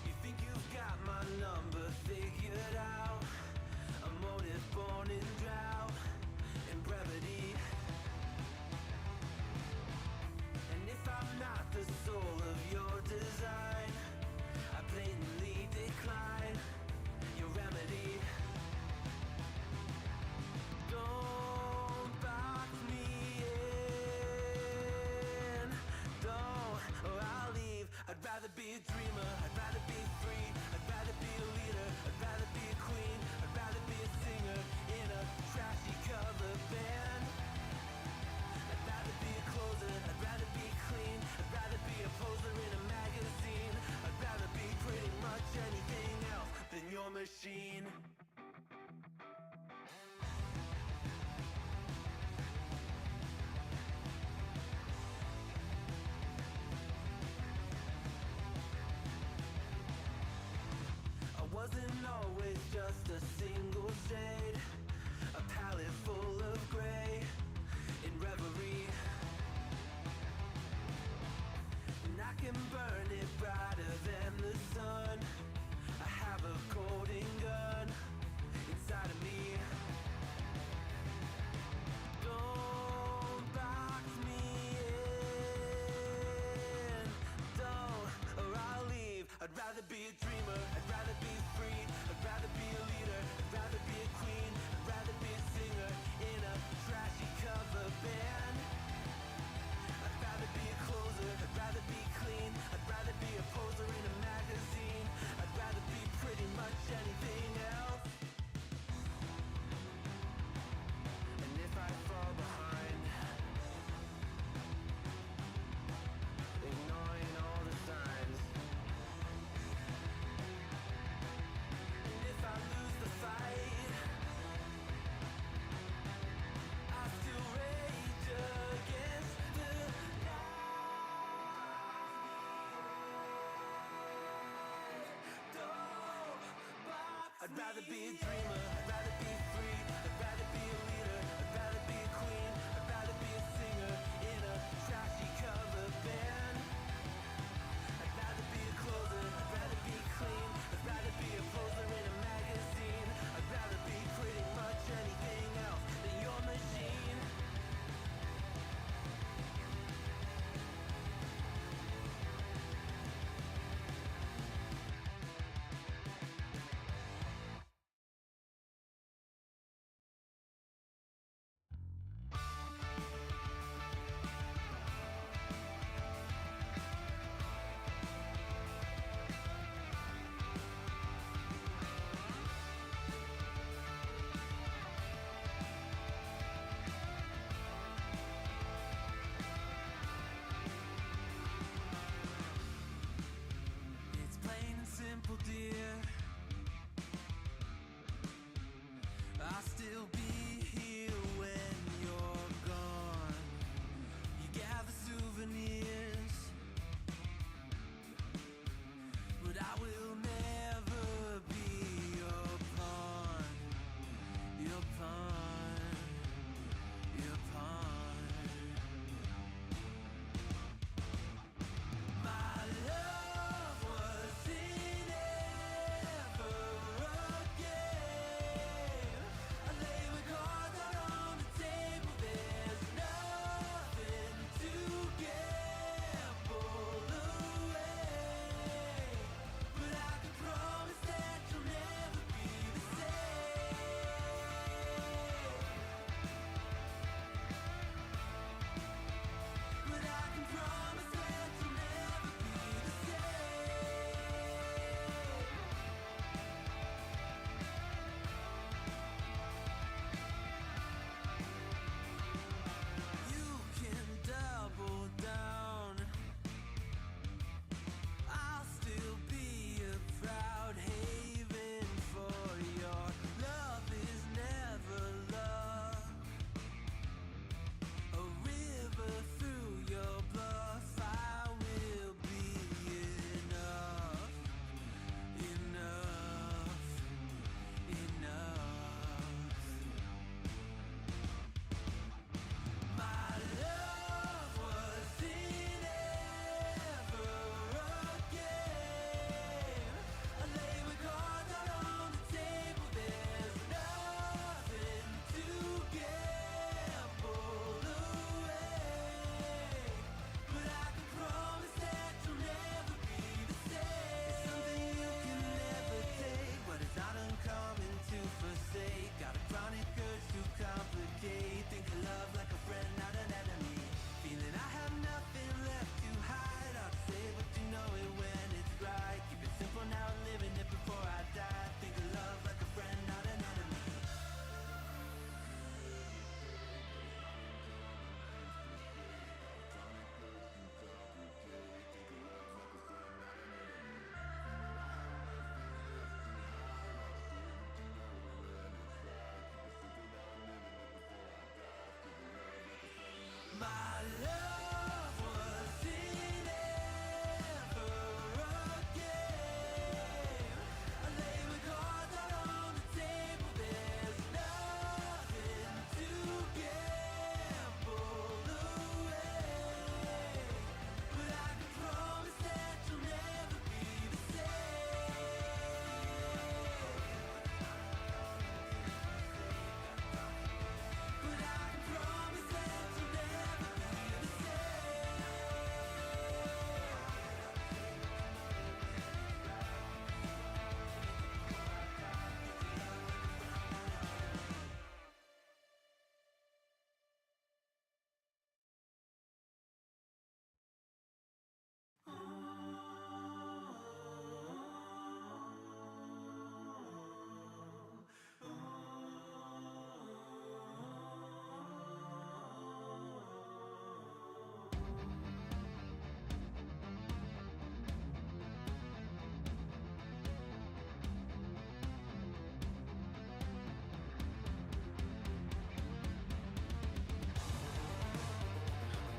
You think you've got my number figured out? A motive born in drought and brevity. And if I'm not the soul of your design, I blatantly decline your remedy. Don't box me in, don't, or I'll leave. I'd rather be a dreamer, I'd rather be free, I'd rather be a leader, I'd rather be a queen, I'd rather be a singer in a trashy cover band. I'd rather be a closer, I'd rather be clean, I'd rather be a poser in a magazine, I'd rather be pretty much anything else than your machine. Wasn't always just a single shade, a palette full of gray in reverie. And I can burn it brighter than the sun. I have a golden gun inside of me. Don't box me in, don't, or I'll leave. I'd rather be a dreamer, I'd rather be free, I'd rather be a leader, I'd rather be a queen, I'd rather be a singer in a trashy cover band. I'd rather be a closer, I'd rather be clean, I'd rather be a poser in a magazine, I'd rather be pretty much anything else. And if I fall behind, ignoring all the signs, if I lose the fight, I still rage against the night. Don't box I'd rather be a dreamer, I'd rather be free, I'd rather be a leader, I'd rather be a queen, I'd rather be a singer in a trashy cover band. I'd rather be a closer, I'd rather be clean, I'd rather be a poser in a magazine, I'd rather be pretty much anything else than your machine.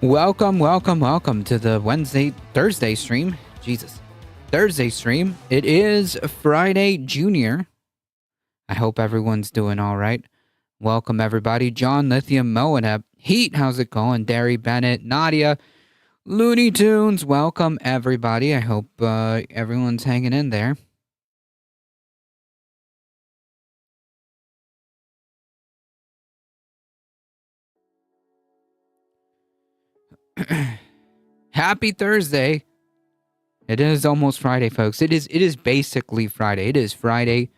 Welcome to the Thursday stream. Jesus. Thursday stream. It is Friday Junior. I hope everyone's doing all right. Welcome, everybody. John, Lithium, Moaneb, Heat, how's it going? Derry, Bennett, Nadia, Looney Tunes. Welcome, everybody. I hope everyone's hanging in there. Happy Thursday. It is almost Friday, folks. It is basically Friday. It is Friday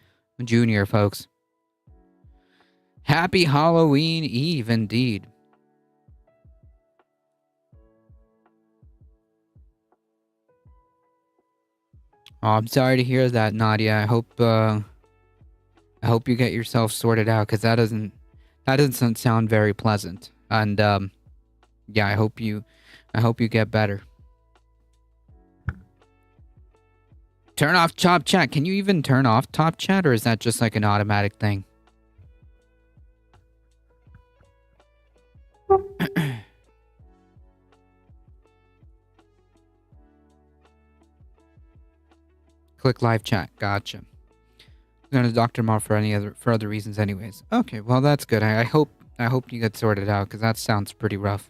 Junior, folks. Happy Halloween Eve, indeed. Oh, I'm sorry to hear that, Nadia. I hope you get yourself sorted out, because that doesn't sound very pleasant. And yeah, I hope you get better. Turn off top chat. Can you even turn off top chat, or is that just like an automatic thing? Click live chat. Gotcha. I'm going to doctor him off for other reasons anyways. Okay, well that's good. I hope you get sorted out, because that sounds pretty rough.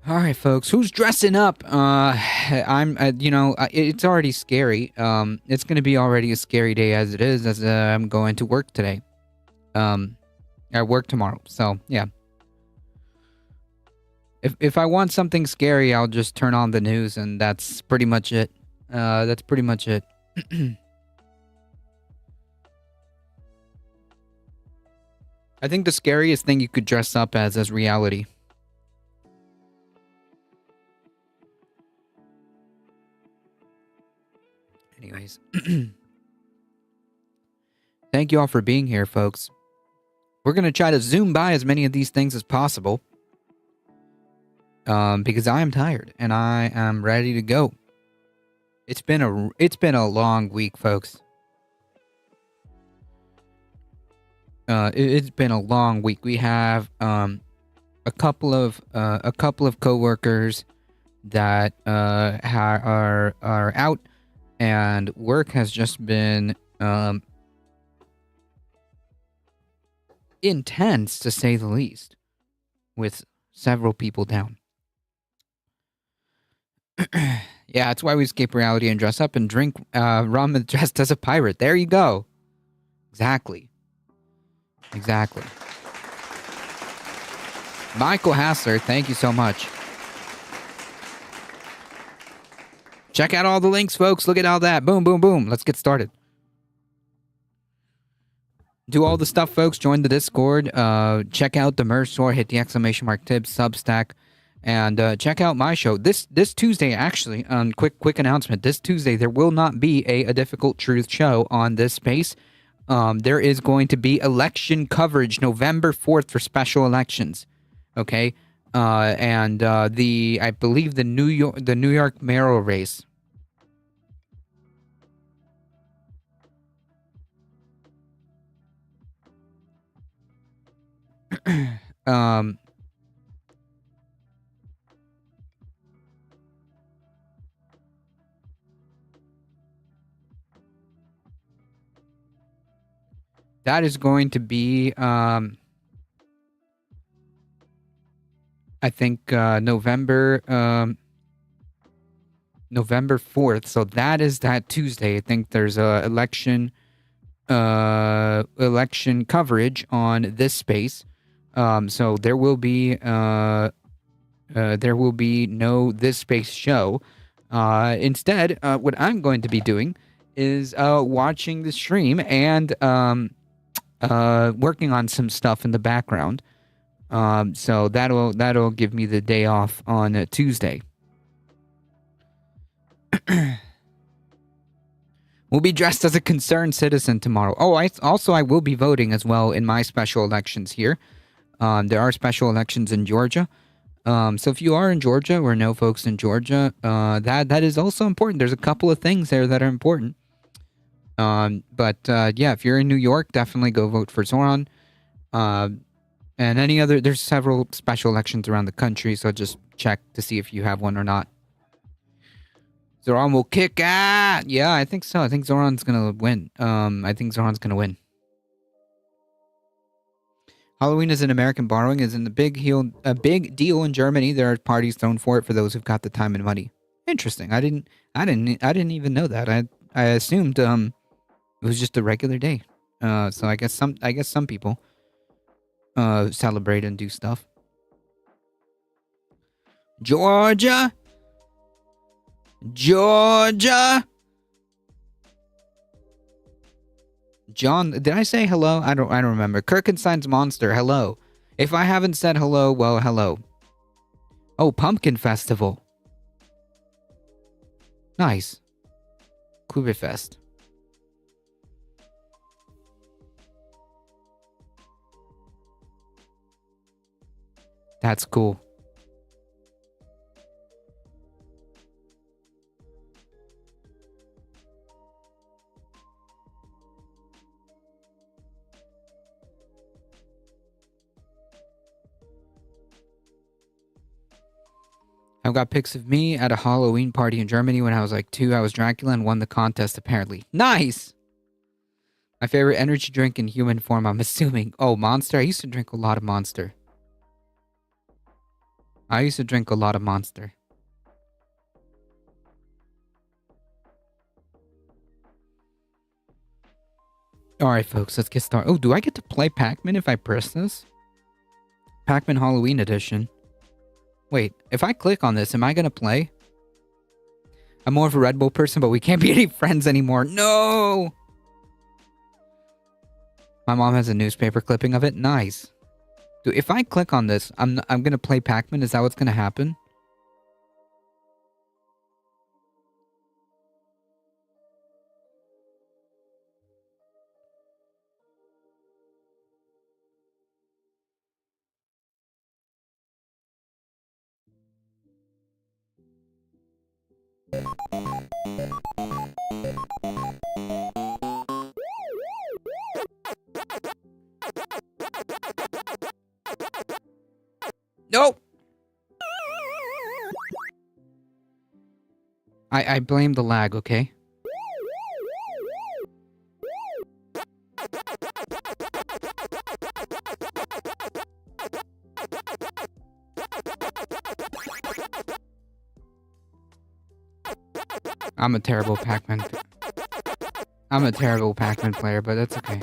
All right, folks. Who's dressing up? It's already scary. It's going to be already a scary day as it is, as I'm going to work today. I work tomorrow, so yeah. If I want something scary, I'll just turn on the news, and that's pretty much it. That's pretty much it. I think the scariest thing you could dress up as reality. Anyways. Thank you all for being here, folks. We're going to try to zoom by as many of these things as possible. Because I am tired and I am ready to go. It's been a long week, folks. It's been a long week. We have a couple of coworkers that are out, and work has just been intense, to say the least, with several people down. Yeah, that's why we escape reality and dress up and drink rum and dressed as a pirate. There you go. Exactly. Michael Hassler, thank you so much. Check out all the links, folks. Look at all that. Boom, boom, boom. Let's get started. Do all the stuff, folks. Join the Discord. Check out the merch store. Hit the ! Tips, Substack. And check out my show. This Tuesday, actually, quick announcement. This Tuesday, there will not be a Difficult Truth show on this space. There is going to be election coverage November 4th for special elections. Okay? And I believe the New York mayoral race. That is going to be, I think, November 4th. So that is that Tuesday. I think there's a election coverage on this space. So there will be no This Space show. Instead, what I'm going to be doing is watching the stream and working on some stuff in the background. So that'll give me the day off on Tuesday. We'll be dressed as a concerned citizen tomorrow. Oh, I will be voting as well in my special elections here. There are special elections in Georgia. So if you are in Georgia or know folks in Georgia, that is also important. There's a couple of things there that are important. But yeah, if you're in New York, definitely go vote for Zoran. And any other, there's several special elections around the country, so just check to see if you have one or not. Zoran will kick ass! Yeah, I think so. I think Zoran's gonna win. I think Zoran's gonna win. Halloween is an American borrowing, is in a big deal in Germany. There are parties thrown for it for those who've got the time and money. Interesting. I didn't even know that. I assumed it was just a regular day. So I guess some people celebrate and do stuff. Georgia. John, did I say hello? I don't remember. Kirkenstein's Monster, hello. If I haven't said hello, well, hello. Oh, Pumpkin Festival. Nice. Kubefest. That's cool. I've got pics of me at a Halloween party in Germany when I was like 2. I was Dracula and won the contest, apparently. Nice! My favorite energy drink in human form, I'm assuming. Oh, Monster? I used to drink a lot of Monster. Alright, folks, let's get started. Oh, do I get to play Pac-Man if I press this? Pac-Man Halloween Edition. Wait, if I click on this, am I gonna play? I'm more of a Red Bull person, but we can't be any friends anymore. No! My mom has a newspaper clipping of it. Nice. Dude, if I click on this, I'm gonna play Pac-Man. Is that what's gonna happen? Nope. I blame the lag, okay? I'm a terrible Pac-Man player, but that's okay.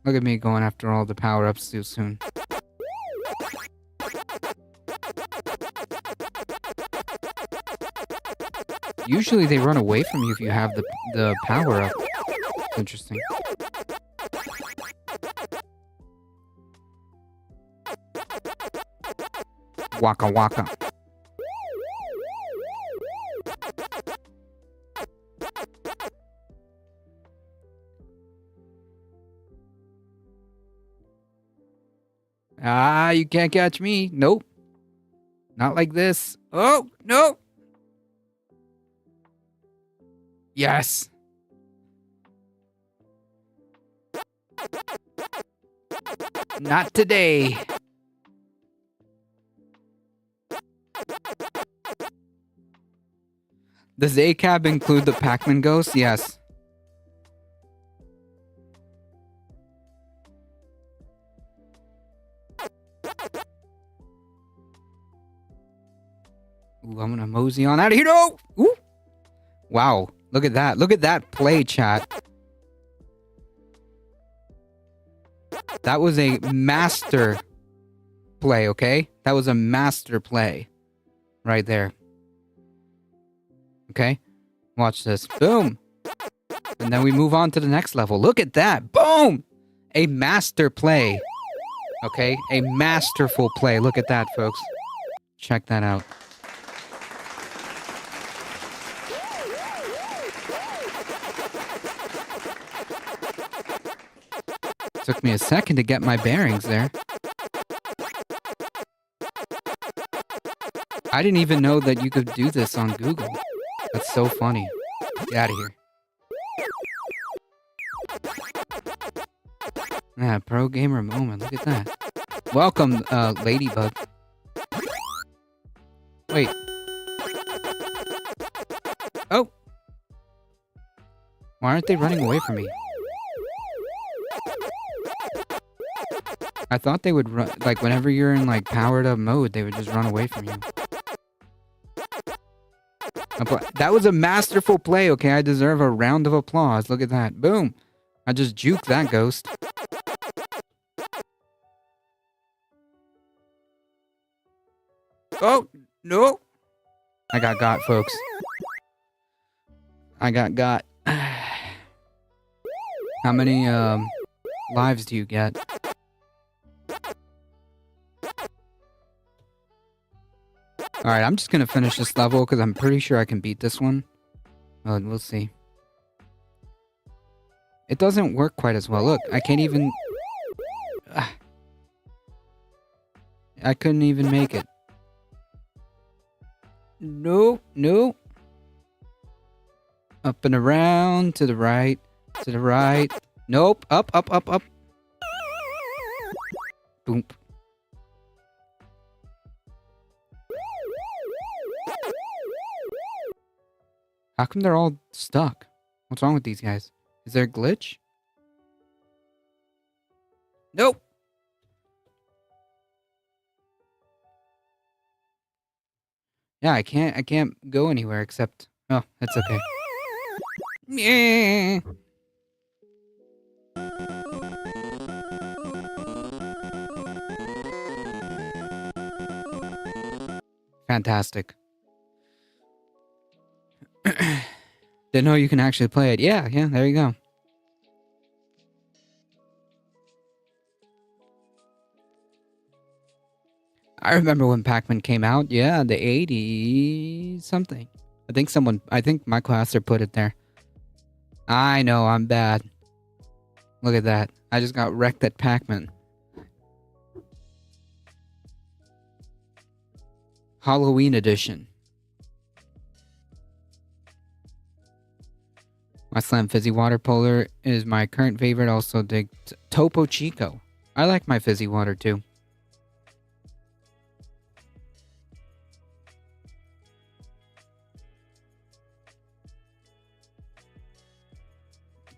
Look at me going after all the power-ups too soon. Usually they run away from you if you have the power-up. Interesting. Waka waka. Ah, you can't catch me. Nope. Not like this. Oh, no. Yes. Not today. Does ACAB include the Pac-Man ghost? Yes. Ooh, I'm gonna mosey on out of here. No! Ooh. Wow. Look at that. Look at that play, chat. That was a master play, okay? That was a master play. Right there. Okay? Watch this. Boom! And then we move on to the next level. Look at that. Boom! A master play. Okay? A masterful play. Look at that, folks. Check that out. Took me a second to get my bearings there. I didn't even know that you could do this on Google. That's so funny. Get out of here. Yeah, pro gamer moment. Look at that. Welcome, Ladybug. Wait. Oh! Why aren't they running away from me? I thought they would run, like, whenever you're in, like, powered up mode, they would just run away from you. That was a masterful play, okay? I deserve a round of applause. Look at that. Boom! I just juked that ghost. Oh! No! I got, folks. I got. How many, lives do you get? Alright, I'm just gonna finish this level because I'm pretty sure I can beat this one. Well, we'll see. It doesn't work quite as well. Look, I can't even... I couldn't even make it. No, no. Up and around, to the right, to the right. Nope, up, up, up, up. Boom. How come they're all stuck? What's wrong with these guys? Is there a glitch? Nope. Yeah, I can't go anywhere except... Oh, that's okay. Yeah. Fantastic. Didn't know you can actually play it. Yeah, there you go. I remember when Pac-Man came out. Yeah, the 80s something. I think my classer put it there. I know, I'm bad. Look at that. I just got wrecked at Pac-Man. Halloween edition. My Slam Fizzy Water Polar is my current favorite. Also dig Topo Chico. I like my fizzy water too.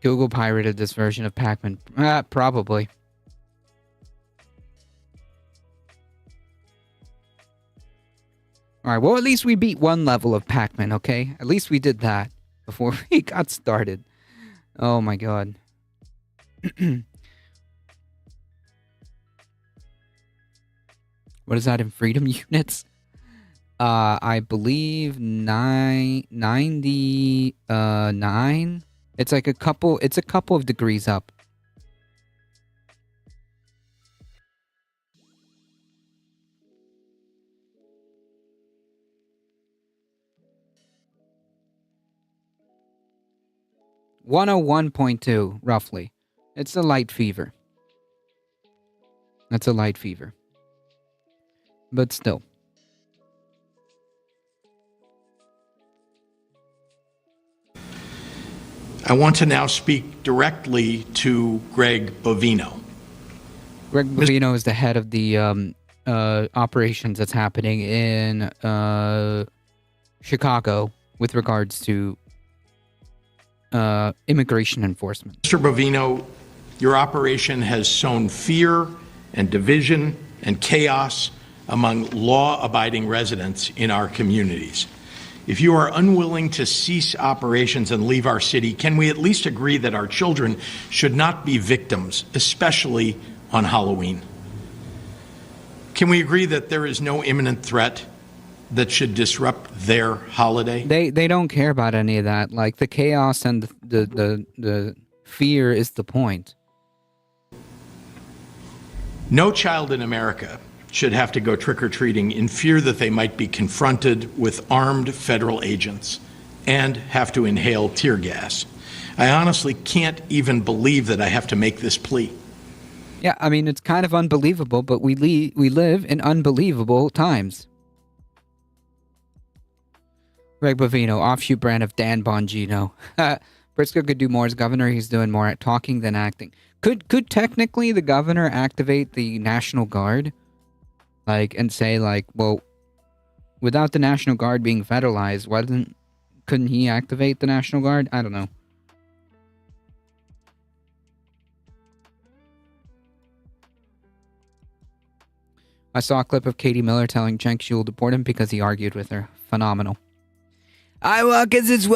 Google pirated this version of Pac-Man. Probably. Alright, well at least we beat one level of Pac-Man, okay? At least we did that before we got started. Oh my god. What is that in freedom units? I believe 99. It's like a couple of degrees up. (101.2) roughly. It's a light fever. That's a light fever. But still. I want to now speak directly to Greg Bovino. Greg Bovino is the head of the operations that's happening in Chicago with regards to immigration enforcement. Mr. Bovino, your operation has sown fear and division and chaos among law-abiding residents in our communities. If you are unwilling to cease operations and leave our city, can we at least agree that our children should not be victims, especially on Halloween? Can we agree that there is no imminent threat that should disrupt their holiday? They don't care about any of that. Like the chaos and the fear is the point. No child in America should have to go trick-or-treating in fear that they might be confronted with armed federal agents and have to inhale tear gas. I honestly can't even believe that I have to make this plea. Yeah, I mean, it's kind of unbelievable, but we live in unbelievable times. Greg Bovino, offshoot brand of Dan Bongino. Briscoe could do more as governor. He's doing more at talking than acting. Could technically the governor activate the National Guard, like, and say like, well, without the National Guard being federalized, couldn't he activate the National Guard? I don't know. I saw a clip of Katie Miller telling Cenk she will deport him because he argued with her. Phenomenal. I watch as this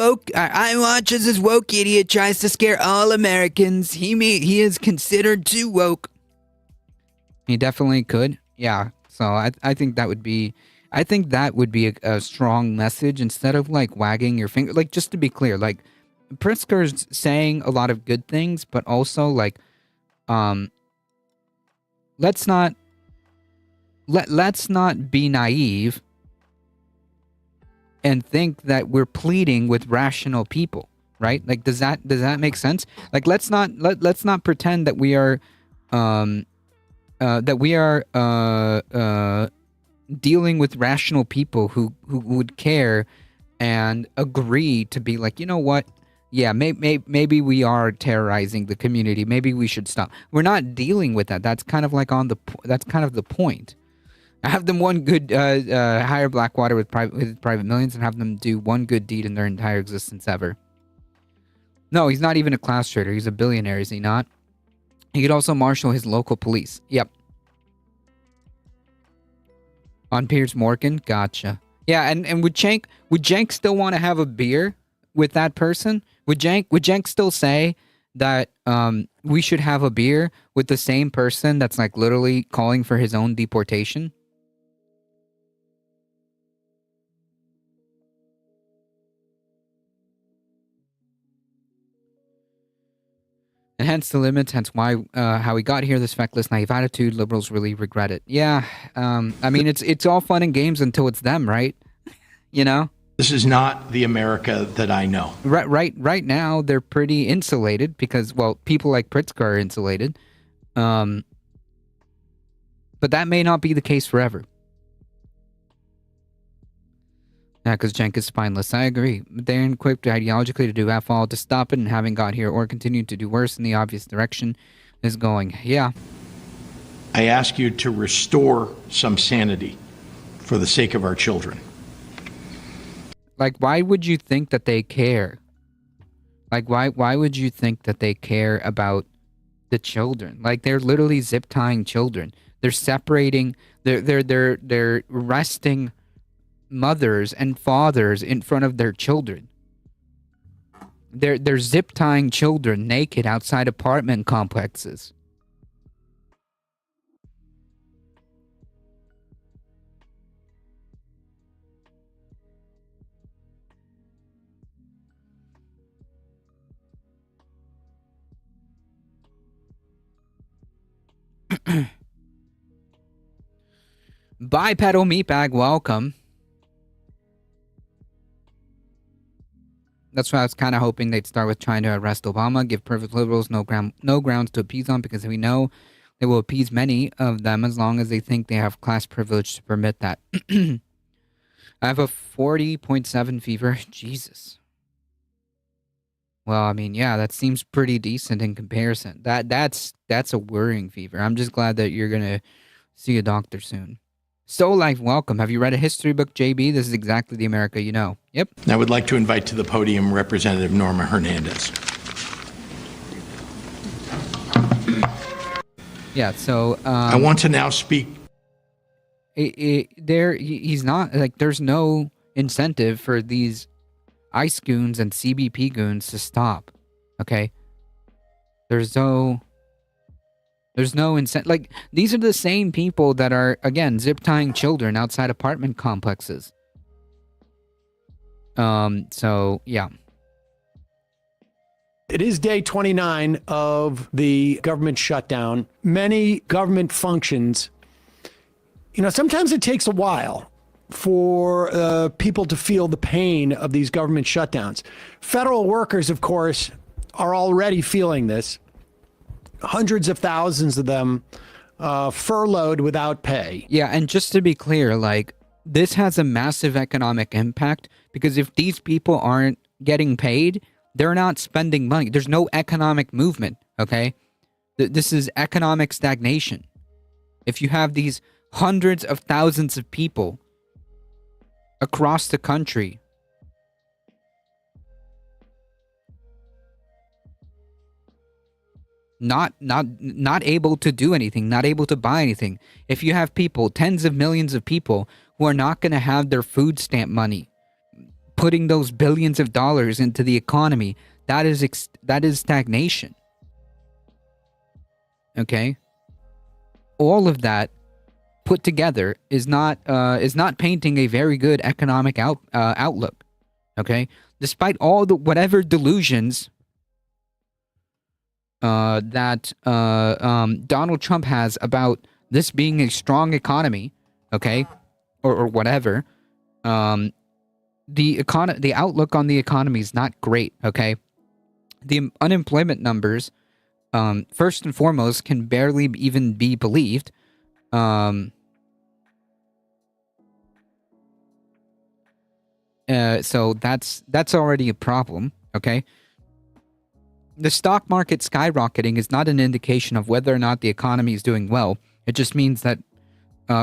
woke idiot tries to scare all Americans. He is considered too woke. He definitely could. Yeah. So I think that would be a strong message instead of like wagging your finger. Like, just to be clear, like Pritzker's saying a lot of good things, but also like let's not be naive and think that we're pleading with rational people, right? Like, does that make sense? Like, let's not pretend that we are dealing with rational people who would care and agree to be like, you know what? Yeah, maybe we are terrorizing the community. Maybe we should stop. We're not dealing with that. That's kind of like that's kind of the point. Have them one good hire Blackwater with private millions and have them do one good deed in their entire existence ever. No, he's not even a class trader. He's a billionaire, is he not? He could also marshal his local police. Yep. On Piers Morgan? Gotcha. Yeah, and would Cenk still want to have a beer with that person? Would Cenk still say that we should have a beer with the same person that's like literally calling for his own deportation? And hence the limits, hence why how we got here, this feckless, naive attitude, liberals really regret it. Yeah, I mean, it's all fun and games until it's them, right? You know? This is not the America that I know. Right now, they're pretty insulated because, well, people like Pritzker are insulated. But that may not be the case forever. Yeah, because Cenk is spineless. I agree. They're equipped ideologically to do F all, to stop it and having got here or continue to do worse in the obvious direction is going. Yeah. I ask you to restore some sanity for the sake of our children. Like, why would you think that they care? Like, why would you think that they care about the children? Like, they're literally zip tying children. They're separating. They're arresting mothers and fathers in front of their children. They're zip tying children naked outside apartment complexes. Bipedal meatbag, welcome. That's why I was kind of hoping they'd start with trying to arrest Obama, give privileged liberals no grounds to appease on, because we know they will appease many of them as long as they think they have class privilege to permit that. I have a 40.7 fever. Jesus. Well, I mean, yeah, that seems pretty decent in comparison. That's a worrying fever. I'm just glad that you're gonna see a doctor soon. Soul Life, welcome. Have you read a history book, JB? This is exactly the America you know. Yep. I would like to invite to the podium Representative Norma Hernandez. Yeah, so... I want to now speak... He's not... Like, there's no incentive for these ICE goons and CBP goons to stop. Okay? There's no incentive. Like, these are the same people that are, again, zip tying children outside apartment complexes. So, yeah. It is day 29 of the government shutdown. Many government functions, sometimes it takes a while for people to feel the pain of these government shutdowns. Federal workers, of course, are already feeling this. Hundreds of thousands of them furloughed without pay. Yeah, and just to be clear, like, this has a massive economic impact because if these people aren't getting paid, they're not spending money. There's no economic movement, okay? This is economic stagnation. If you have these hundreds of thousands of people across the country not able to do anything, not able to buy anything. If you have people, tens of millions of people who are not going to have their food stamp money, putting those billions of dollars into the economy, that is stagnation. Okay? All of that put together is not painting a very good economic outlook. Okay? Despite all the whatever delusions that Donald Trump has about this being a strong economy, okay, or whatever, the outlook on the economy is not great. Okay, the unemployment numbers, first and foremost, can barely even be believed. So that's already a problem. Okay. The stock market skyrocketing is not an indication of whether or not the economy is doing well. It just means that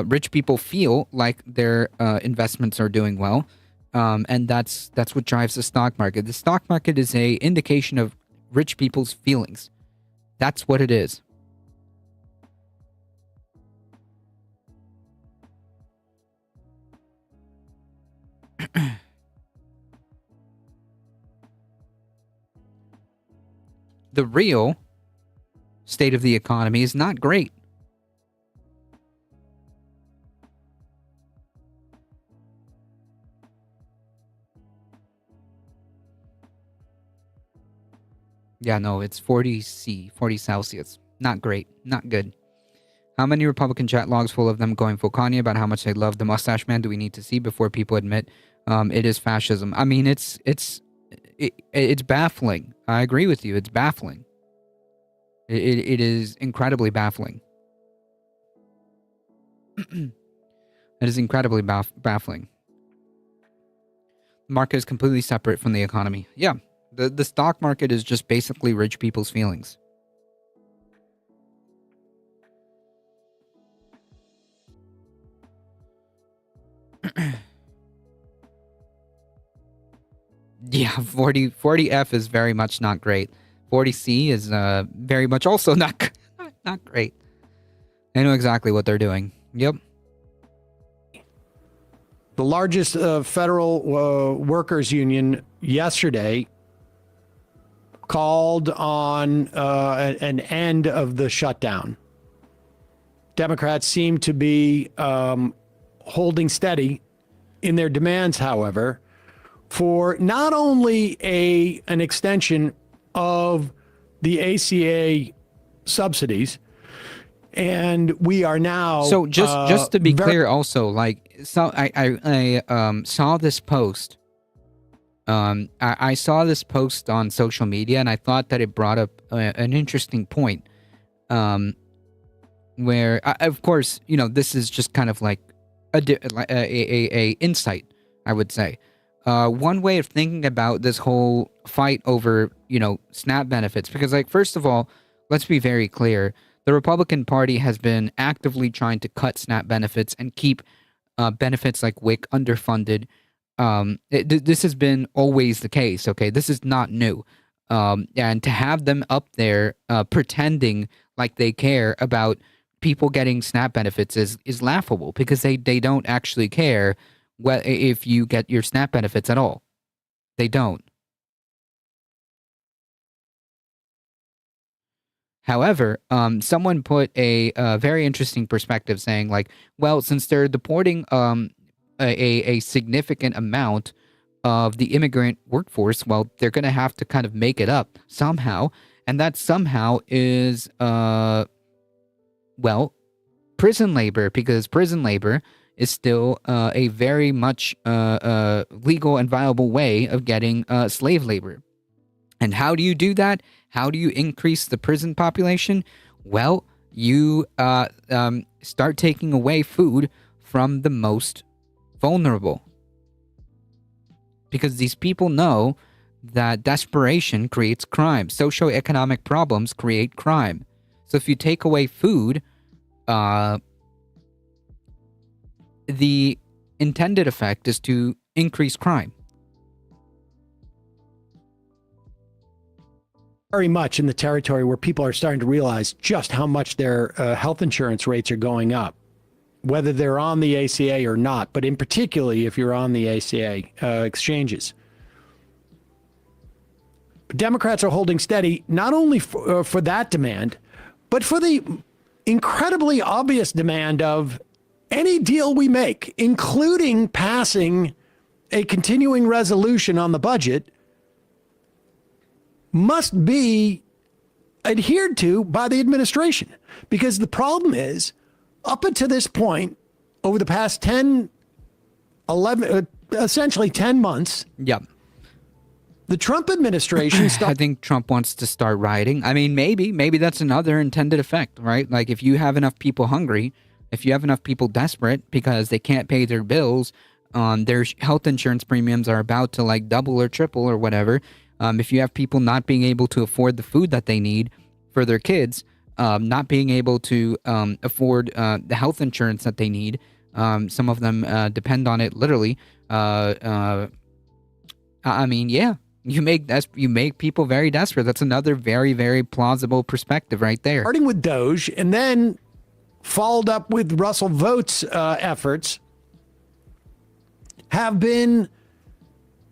rich people feel like their investments are doing well, and that's what drives the stock market. The stock market is a indication of rich people's feelings. That's what it is. The real state of the economy is not great. Yeah, no, it's 40 Celsius. Not great. Not good. How many Republican chat logs full of them going full Kanye about how much they love the mustache man do we need to see before people admit it is fascism? I mean, it's baffling. I agree with you. It's baffling. It is incredibly baffling. It is incredibly baffling. The market is completely separate from the economy. Yeah, the stock market is just basically rich people's feelings. Yeah, 40F is very much not great. 40C is very much also not great. They know exactly what they're doing. Yep. The largest federal workers union yesterday called on an end of the shutdown. Democrats seem to be holding steady in their demands, however, for not only an extension of the ACA subsidies, and we are now. So just to be clear, also, like, so I saw this post. I saw this post on social media, and I thought that it brought up an interesting point. Where, of course, you know, this is just kind of like a insight, I would say. One way of thinking about this whole fight over, you know, SNAP benefits, because, like, first of all, let's be very clear. The Republican Party has been actively trying to cut SNAP benefits and keep benefits like WIC underfunded. This has been always the case, okay? This is not new. And to have them up there pretending like they care about people getting SNAP benefits is laughable, because they don't actually care if you get your SNAP benefits at all. They don't. However, someone put a very interesting perspective saying, like, well, since they're deporting a significant amount of the immigrant workforce, well, they're going to have to kind of make it up somehow. And that somehow is, well, prison labor, because prison labor is still a very much legal and viable way of getting slave labor. And how do you do that? How do you increase the prison population? Well, you start taking away food from the most vulnerable. Because these people know that desperation creates crime. Socioeconomic problems create crime. So if you take away food, the intended effect is to increase crime. Very much in the territory where people are starting to realize just how much their health insurance rates are going up, whether they're on the ACA or not, but in particularly if you're on the ACA exchanges. Democrats are holding steady not only for that demand, but for the incredibly obvious demand of any deal we make, including passing a continuing resolution on the budget, must be adhered to by the administration. Because the problem is, up until this point, over the past 10, 11, essentially 10 months, Yep. the Trump administration I think Trump wants to start rioting. I mean, maybe that's another intended effect, right? Like if you have enough people hungry, if you have enough people desperate because they can't pay their bills, their health insurance premiums are about to like double or triple or whatever. If you have people not being able to afford the food that they need for their kids, not being able to afford the health insurance that they need, some of them depend on it literally. I mean, yeah, you make people very desperate. That's another very, very plausible perspective right there. starting with Doge and then followed up with Russell Vought's efforts, have been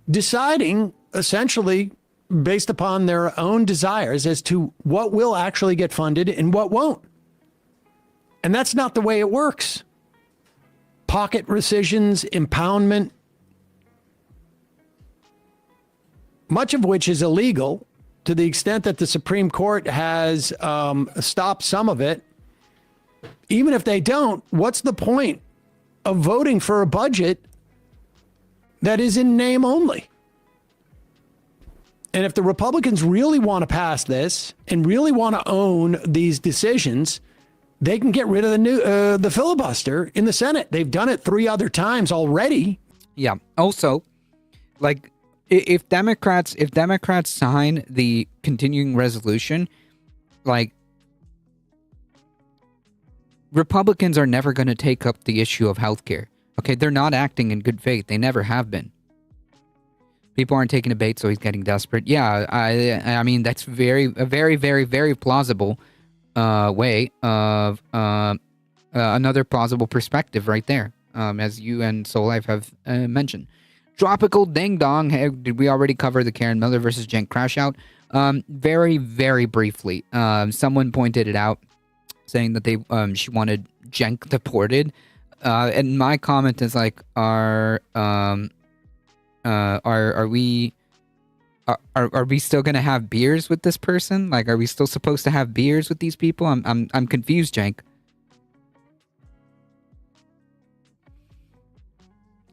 deciding essentially based upon their own desires as to what will actually get funded and what won't. And that's not the way it works. Pocket rescissions, impoundment, much of which is illegal to the extent that the Supreme Court has stopped some of it. Even if they don't, what's the point of voting for a budget that is in name only? And if the Republicans really want to pass this and really want to own these decisions, they can get rid of the filibuster in the Senate. They've done it 3 other times already. Yeah. Also, like if Democrats sign the continuing resolution, like Republicans are never going to take up the issue of healthcare. Okay, they're not acting in good faith. They never have been. People aren't taking a bait, so he's getting desperate. Yeah, I mean that's a very, very, very plausible way of another plausible perspective right there, as you and Soul Life have mentioned. Tropical Ding Dong. Hey, did we already cover the Karen Miller versus Cenk crash out? Very, very briefly. Someone pointed it out, saying that she wanted Cenk deported, and my comment is like, are we still gonna have beers with this person? Like, are we still supposed to have beers with these people? I'm confused, Cenk.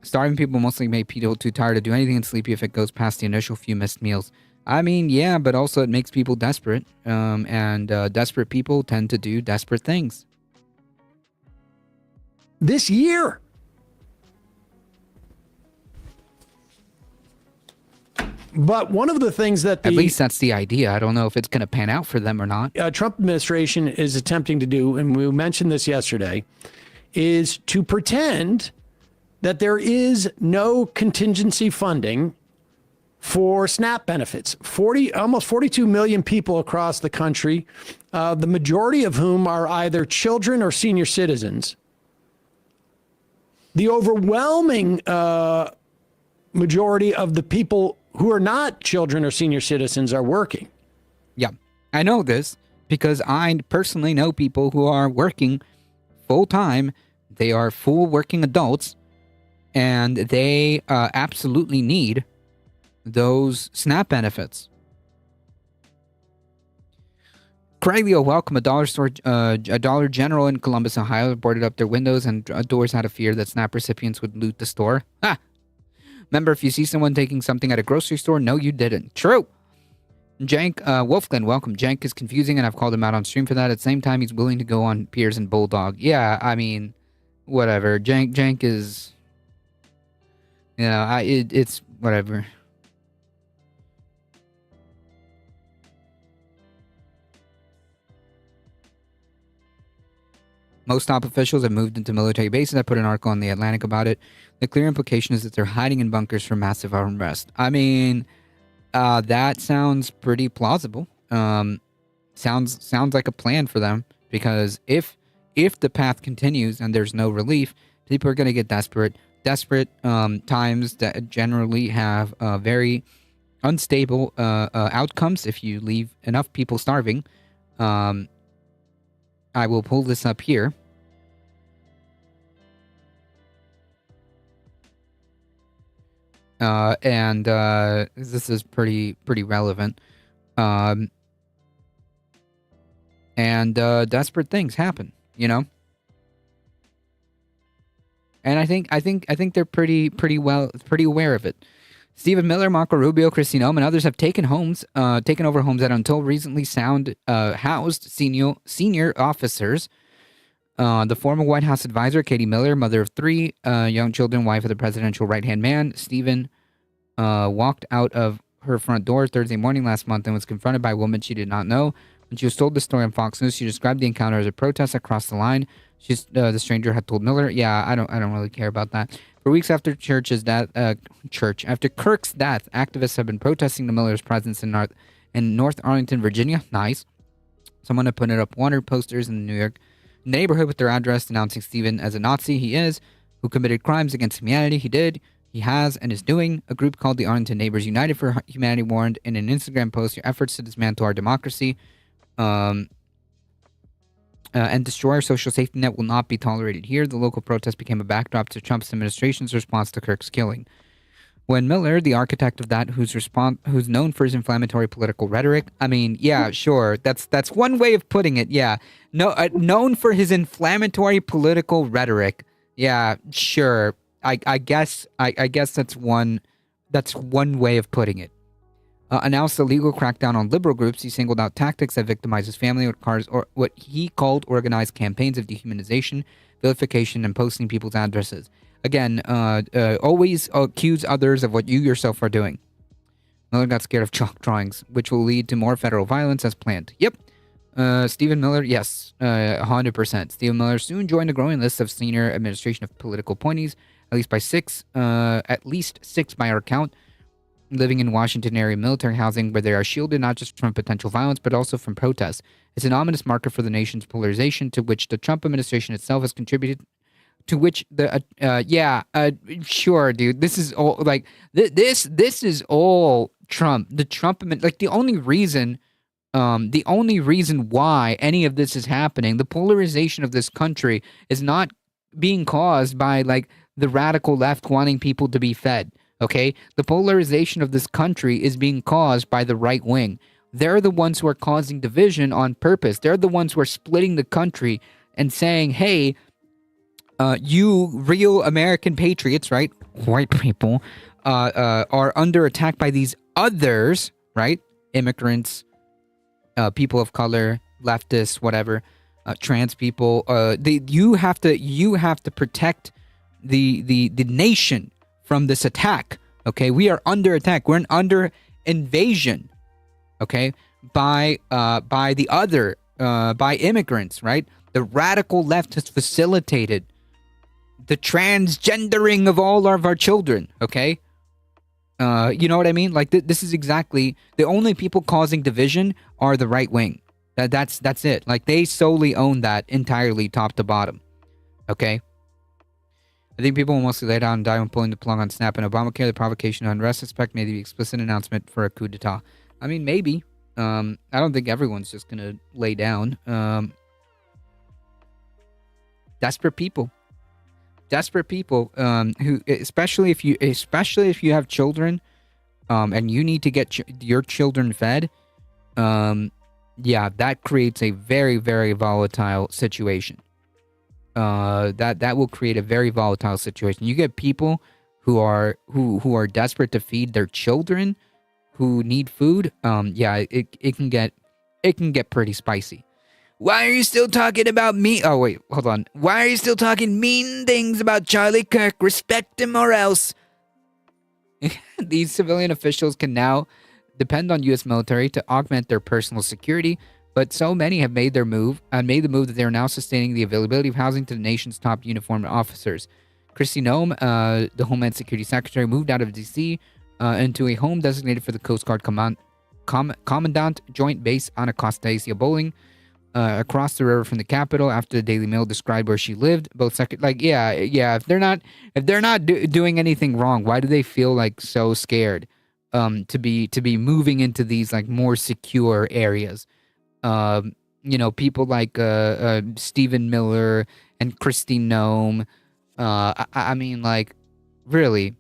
Starving people mostly make people too tired to do anything and sleepy if it goes past the initial few missed meals. I mean, yeah, but also it makes people desperate, and desperate people tend to do desperate things. This year. But one of the things that At least that's the idea. I don't know if it's going to pan out for them or not. Trump administration is attempting to do, and we mentioned this yesterday, is to pretend that there is no contingency funding for SNAP benefits. Almost 42 million people across the country, the majority of whom are either children or senior citizens. The overwhelming majority of the people who are not children or senior citizens are working. Yeah, I know this because I personally know people who are working full time. They are full working adults, and they absolutely need those SNAP benefits. Craiglio, welcome. A Dollar General in Columbus, Ohio, boarded up their windows and doors out of fear that SNAP recipients would loot the store. Ha! Remember, if you see someone taking something at a grocery store, no, you didn't. True. Cenk, Wolfglen, welcome. Cenk is confusing, and I've called him out on stream for that. At the same time, he's willing to go on Piers and Bulldog. Yeah, I mean, whatever. Cenk is, you know, it's whatever. Most top officials have moved into military bases. I put an article on The Atlantic about it. The clear implication is that they're hiding in bunkers for massive unrest. I mean, that sounds pretty plausible. Sounds like a plan for them, because if the path continues and there's no relief, people are going to get desperate. Desperate times that generally have very unstable outcomes if you leave enough people starving. I will pull this up here. And this is pretty relevant. And desperate things happen, you know. And I think they're pretty aware of it. Stephen Miller, Marco Rubio, Kristi Noem, and others have taken over homes that until recently housed senior officers. The former White House advisor, Katie Miller, mother of 3 young children, wife of the presidential right-hand man, Stephen, walked out of her front door Thursday morning last month and was confronted by a woman she did not know. When she was told the story on Fox News, she described the encounter as a protest across the line. The stranger had told Miller, "Yeah, I don't really care about that." For weeks after Kirk's death, activists have been protesting the Miller's presence in North Arlington, Virginia. Nice. Someone had put up wanted posters in the New York neighborhood with their address denouncing Stephen as a Nazi who committed crimes against humanity. He has, and is doing. A group called the Arlington Neighbors United for Humanity warned in an Instagram post, "Your efforts to dismantle our democracy and destroy our social safety net will not be tolerated here." The local protest became a backdrop to Trump's administration's response to Kirk's killing. When Miller, the architect of that, who's known for his inflammatory political rhetoric, I mean, yeah, sure, that's one way of putting it. Yeah, no, known for his inflammatory political rhetoric. Yeah, sure. I guess that's one way of putting it. Announced a legal crackdown on liberal groups. He singled out tactics that victimize his family, what he called organized campaigns of dehumanization, vilification, and posting people's addresses. Again, always accuse others of what you yourself are doing. Miller got scared of chalk drawings, which will lead to more federal violence as planned. Yep. Stephen Miller, yes, 100%. Stephen Miller soon joined a growing list of senior administration of political appointees, at least six by our count, living in Washington area military housing where they are shielded not just from potential violence but also from protests. It's an ominous marker for the nation's polarization, to which the Trump administration itself has contributed. To which sure, dude. This is all like this is all Trump. The Trump, like the only reason why any of this is happening, the polarization of this country, is not being caused by like the radical left wanting people to be fed. Okay, the polarization of this country is being caused by the right wing. They're the ones who are causing division on purpose. They're the ones who are splitting the country and saying, "Hey, you real American patriots, right? White people are under attack by these others, right? Immigrants, people of color, leftists, whatever, trans people. You have to protect the nation from this attack. Okay, we are under attack. We're under invasion. Okay, by immigrants, right? The radical left has facilitated the transgendering of all of our children. Okay, you know what I mean? Like this is exactly the only people causing division are the right wing. That's it. Like they solely own that entirely, top to bottom. Okay. I think people will mostly lay down and die when pulling the plug on SNAP and Obamacare. The provocation of unrest suspect may be the explicit announcement for a coup d'etat. I mean, maybe. I don't think everyone's just gonna lay down. Desperate people who, especially if you have children, and you need to get your children fed. Yeah, that creates a very, very volatile situation. That will create a very volatile situation. You get people who are desperate to feed their children, who need food. Yeah, it can get pretty spicy. Why are you still talking about me? Oh wait, hold on. Why are you still talking mean things about Charlie Kirk? Respect him or else. These civilian officials can now depend on U.S. military to augment their personal security, but so many have made the move that they are now sustaining the availability of housing to the nation's top uniformed officers. Kristi Noem, the Homeland Security Secretary, moved out of D.C. Into a home designated for the Coast Guard Commandant Joint Base Anacostia Bowling, across the river from the Capitol. After the Daily Mail described where she lived, if they're not doing anything wrong, why do they feel like so scared to be moving into these like more secure areas? People like Stephen Miller and Kristi Noem. I mean, like, really.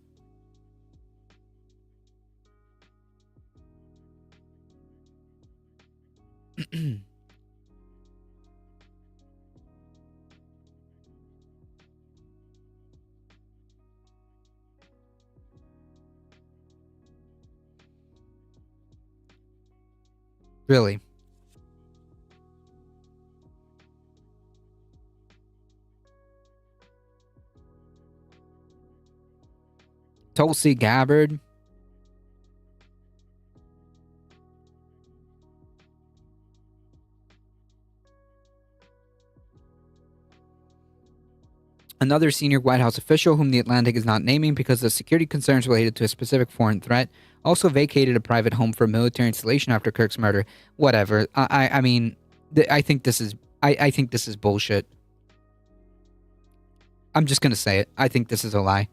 Really. Tulsi Gabbard. Another senior White House official, whom the Atlantic is not naming because of security concerns related to a specific foreign threat, also vacated a private home for military installation after Kirk's murder. Whatever. I mean, I think this is bullshit. I'm just gonna say it. I think this is a lie.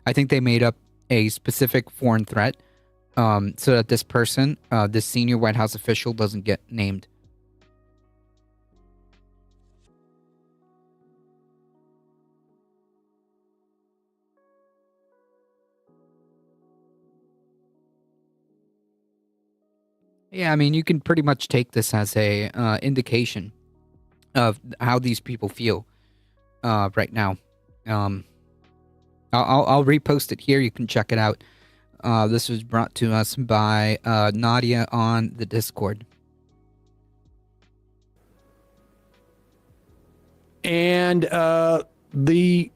I think they made up a specific foreign threat, so that this person, this senior White House official, doesn't get named. Yeah, I mean, you can pretty much take this as a indication of how these people feel right now. I'll repost it here. You can check it out. This was brought to us by Nadia on the Discord. And the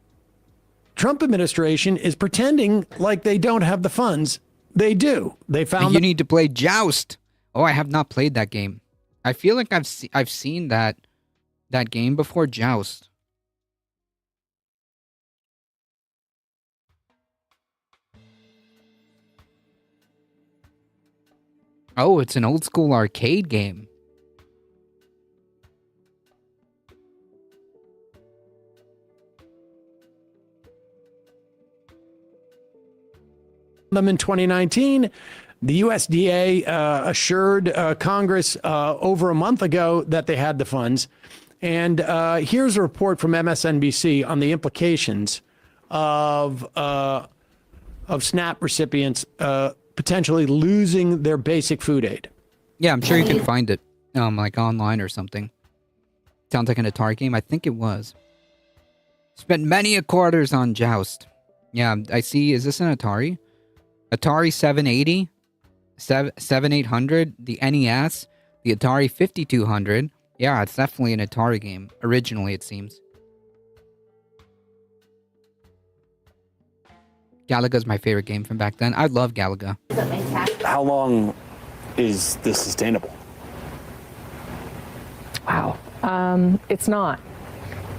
Trump administration is pretending like they don't have the funds. They do. They found you need to play Joust. Oh, I have not played that game. I feel like I've seen that game before, Joust. Oh, it's an old school arcade game. them in 2019. The USDA assured Congress over a month ago that they had the funds. And here's a report from MSNBC on the implications of SNAP recipients potentially losing their basic food aid. Yeah, I'm sure you can find it, like online or something. Sounds like an Atari game. I think it was. Spent many a quarters on Joust. Yeah, I see. Is this an Atari? Atari 780, 7800, the NES, the Atari 5200. Yeah, it's definitely an Atari game. Originally, it seems. Galaga's my favorite game from back then. I love Galaga. How long is this sustainable? Wow. It's not.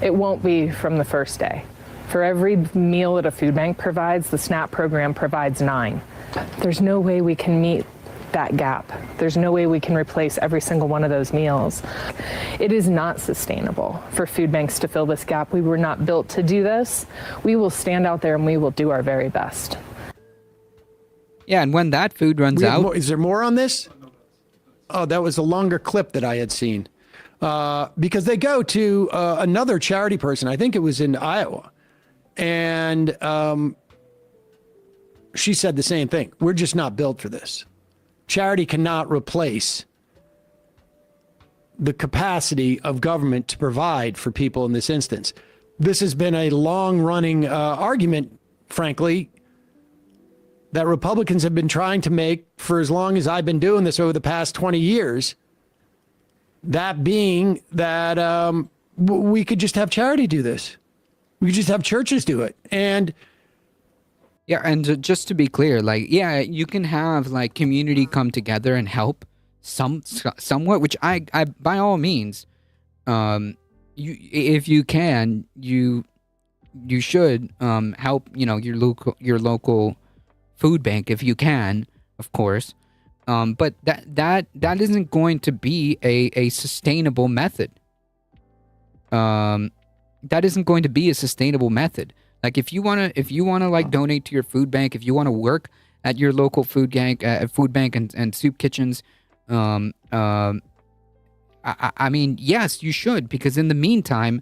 It won't be from the first day. For every meal that a food bank provides, the SNAP program provides 9. There's no way we can meet that gap. There's no way we can replace every single one of those meals. It is not sustainable for food banks to fill this gap. We were not built to do this. We will stand out there and we will do our very best. Yeah, and when that food runs out... Is there more on this? Oh, that was a longer clip that I had seen. Because they go to another charity person, I think it was in Iowa, and she said the same thing. We're just not built for this. Charity cannot replace the capacity of government to provide for people in this instance. This has been a long-running argument, frankly, that Republicans have been trying to make for as long as I've been doing this over the past 20 years. That being that we could just have charity do this. We could just have churches do it. And yeah, and just to be clear, like, yeah, you can have like community come together and help somewhat, which I by all means, you if you can, you should help, your local food bank if you can, of course. But that isn't going to be a sustainable method. That isn't going to be a sustainable method. Like if you wanna like donate to your food bank, if you want to work at your local food bank and soup kitchens, I mean, yes, you should, because in the meantime,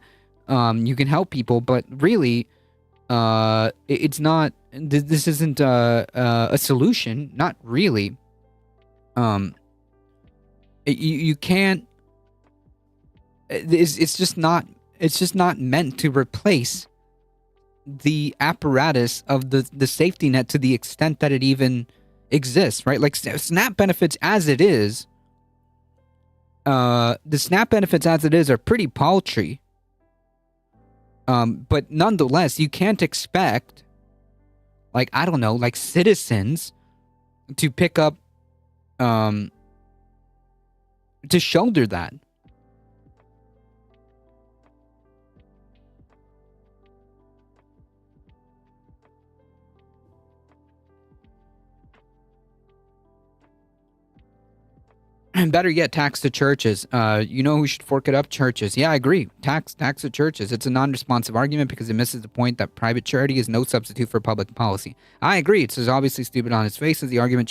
you can help people. But really, it's not. This isn't a solution. Not really. You can't. It's just not. It's just not meant to replace the apparatus of the safety net to the extent that it even exists, right? Like SNAP benefits as it is. The SNAP benefits as it is are pretty paltry. But nonetheless, you can't expect, like, I don't know, like citizens to pick up, to shoulder that. And better yet, tax the churches. You know who should fork it up? Churches. Yeah, I agree. Tax the churches. It's a non-responsive argument because it misses the point that private charity is no substitute for public policy. I agree. It's obviously stupid on its face, as the argument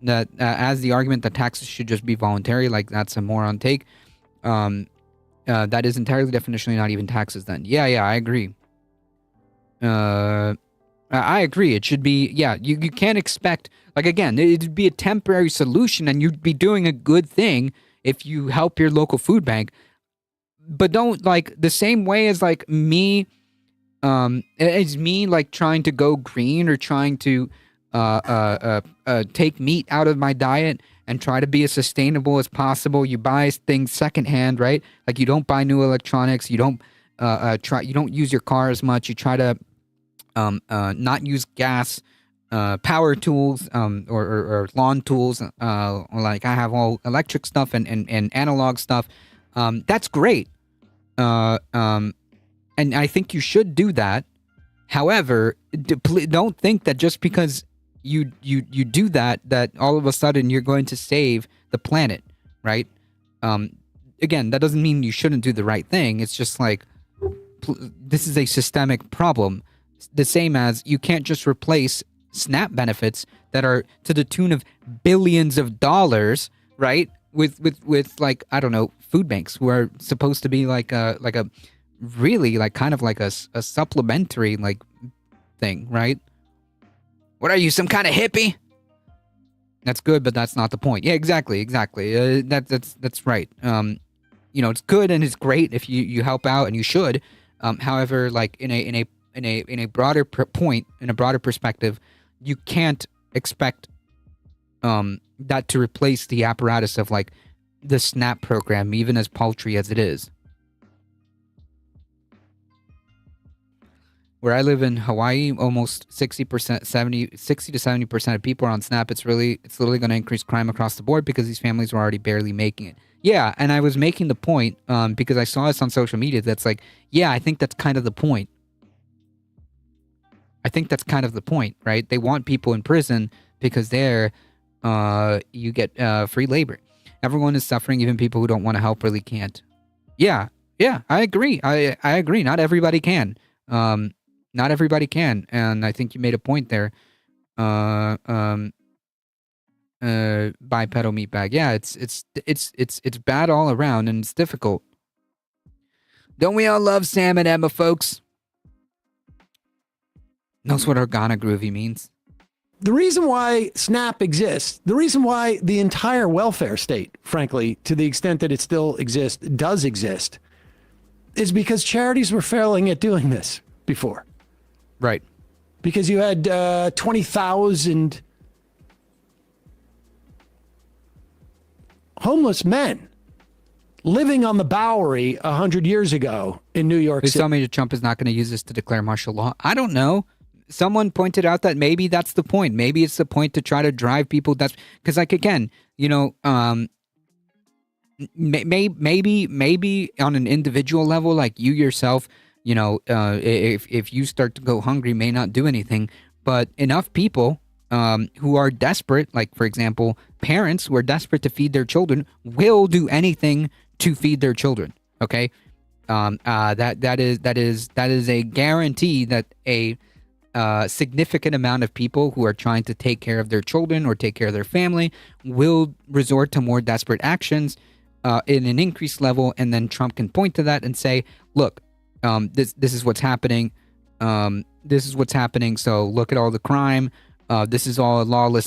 that taxes should just be voluntary. Like, that's a moron take. That is entirely definitionally not even taxes. Then, yeah, I agree. I agree. It should be, yeah, you can't expect, like, again, it'd be a temporary solution and you'd be doing a good thing if you help your local food bank. But don't, like, the same way as, like, me, as me, like, trying to go green or trying to take meat out of my diet and try to be as sustainable as possible. You buy things secondhand, right? Like, you don't buy new electronics. You don't you don't use your car as much. You try to not use gas, power tools, or lawn tools. Like, I have all electric stuff and analog stuff. That's great. And I think you should do that. However, don't think that just because you do that all of a sudden you're going to save the planet, right? Again, that doesn't mean you shouldn't do the right thing. It's just like, this is a systemic problem. The same as you can't just replace SNAP benefits that are to the tune of billions of dollars, right? With like, I don't know, food banks who are supposed to be like a really, like, kind of like a supplementary, like, thing, right? What are you, some kind of hippie? That's good, but that's not the point. Yeah, exactly. That's right. It's good and it's great if you help out, and you should. However, like, in a broader point, in a broader perspective, you can't expect that to replace the apparatus of, like, the SNAP program, even as paltry as it is. Where I live in Hawaii, almost 60 to 70% of people are on SNAP. It's literally going to increase crime across the board because these families are already barely making it. Yeah, and I was making the point because I saw this on social media. That's like, yeah, I think that's kind of the point. Right? They want people in prison because there you get free labor. Everyone is suffering, even people who don't want to help really can't. Yeah, I agree. I agree. Not everybody can. Not everybody can, and I think you made a point there. Bipedal meat bag. Yeah, it's bad all around, and it's difficult. Don't we all love Sam and Emma, folks? Knows what Organa Groovy means. The reason why SNAP exists, the reason why the entire welfare state, frankly, to the extent that it still exists, does exist, is because charities were failing at doing this before. Right. Because you had 20,000 homeless men living on the Bowery 100 years ago in New York Please City. tell me that Trump is not going to use this to declare martial law. I don't know. someone pointed out that maybe that's the point. Maybe it's the point to try to drive people. That's because, like, again, maybe on an individual level, like you yourself, if you start to go hungry, may not do anything. But enough people who are desperate, like, for example, parents who are desperate to feed their children, will do anything to feed their children. Okay, that is a guarantee that a significant amount of people who are trying to take care of their children or take care of their family will resort to more desperate actions in an increased level, and then Trump can point to that and say, "Look, this is what's happening. This is what's happening. So look at all the crime. This is all a lawless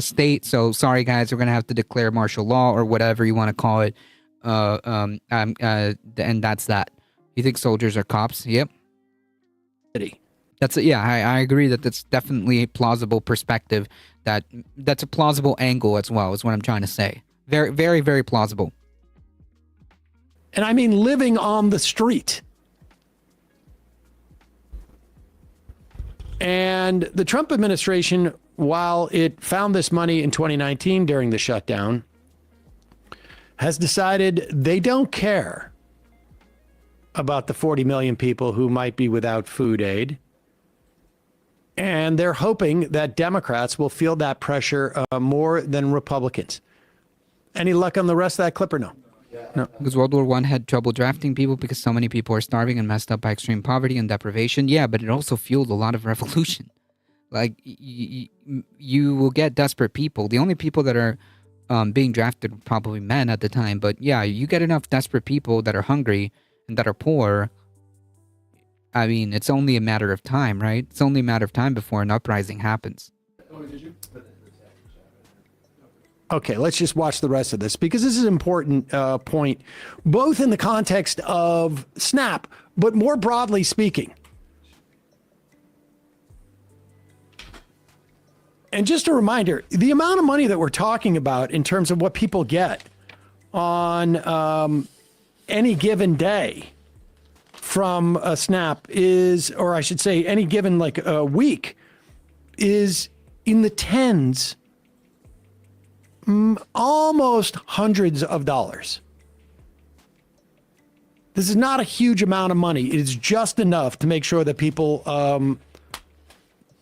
state. So sorry, guys, we're gonna have to declare martial law or whatever you want to call it. And that's that. You think soldiers are cops? Yep. That's yeah. I agree that that's definitely a plausible perspective. That's a plausible angle as well. Is what I'm trying to say. Very, very, very plausible. And I mean, living on the street. And the Trump administration, while it found this money in 2019 during the shutdown, has decided they don't care about the 40 million people who might be without food aid. And they're hoping that Democrats will feel that pressure more than Republicans. Any luck on the rest of that clip or no? No. Because World War I had trouble drafting people because so many people are starving and messed up by extreme poverty and deprivation. Yeah, but it also fueled a lot of revolution. Like, you will get desperate people. The only people that are being drafted were probably men at the time. But yeah, you get enough desperate people that are hungry and that are poor. I mean, it's only a matter of time, right? It's only a matter of time before an uprising happens. Okay, let's just watch the rest of this because this is an important point, both in the context of SNAP, but more broadly speaking. And just a reminder, the amount of money that we're talking about in terms of what people get on any given day from a SNAP is, or I should say any given like a week, is in the tens, almost hundreds of dollars. This is not a huge amount of money. It is just enough to make sure that people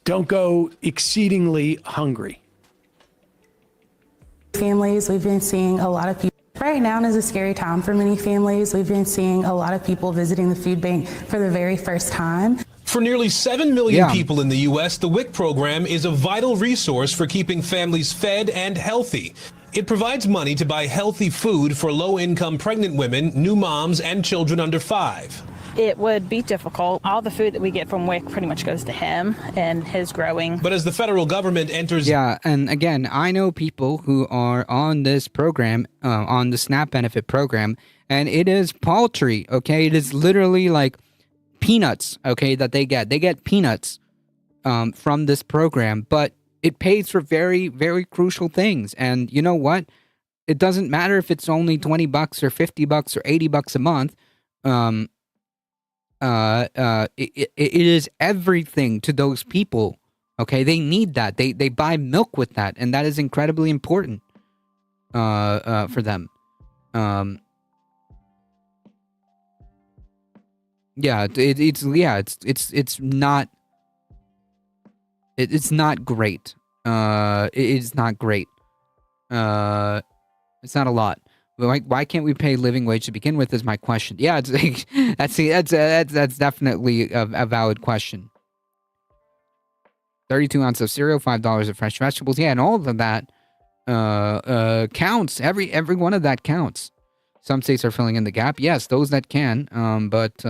don't go exceedingly hungry. Families, we've been seeing a lot of people. Right now is a scary time for many families. We've been seeing a lot of people visiting the food bank for the very first time. For nearly 7 million people in the U.S., the WIC program is a vital resource for keeping families fed and healthy. It provides money to buy healthy food for low-income pregnant women, new moms, and children under 5. It would be difficult. All the food that we get from WIC pretty much goes to him and his growing. But as the federal government enters... Yeah, and again, I know people who are on this program, on the SNAP benefit program, and it is paltry, okay? It is literally like peanuts, okay, that they get. They get peanuts from this program, but it pays for very, very crucial things. And you know what? It doesn't matter if it's only $20 or $50 or $80 a month. It is everything to those people. Okay, they need that. They buy milk with that, and that is incredibly important for them. Yeah, it's not. It's not great. It's not great. It's not a lot. Why can't we pay living wage to begin with? Is my question. Yeah, it's like, that's definitely a valid question. 32 ounces of cereal, $5 of fresh vegetables. Yeah, and all of that counts. Every one of that counts. Some states are filling in the gap. Yes, those that can. But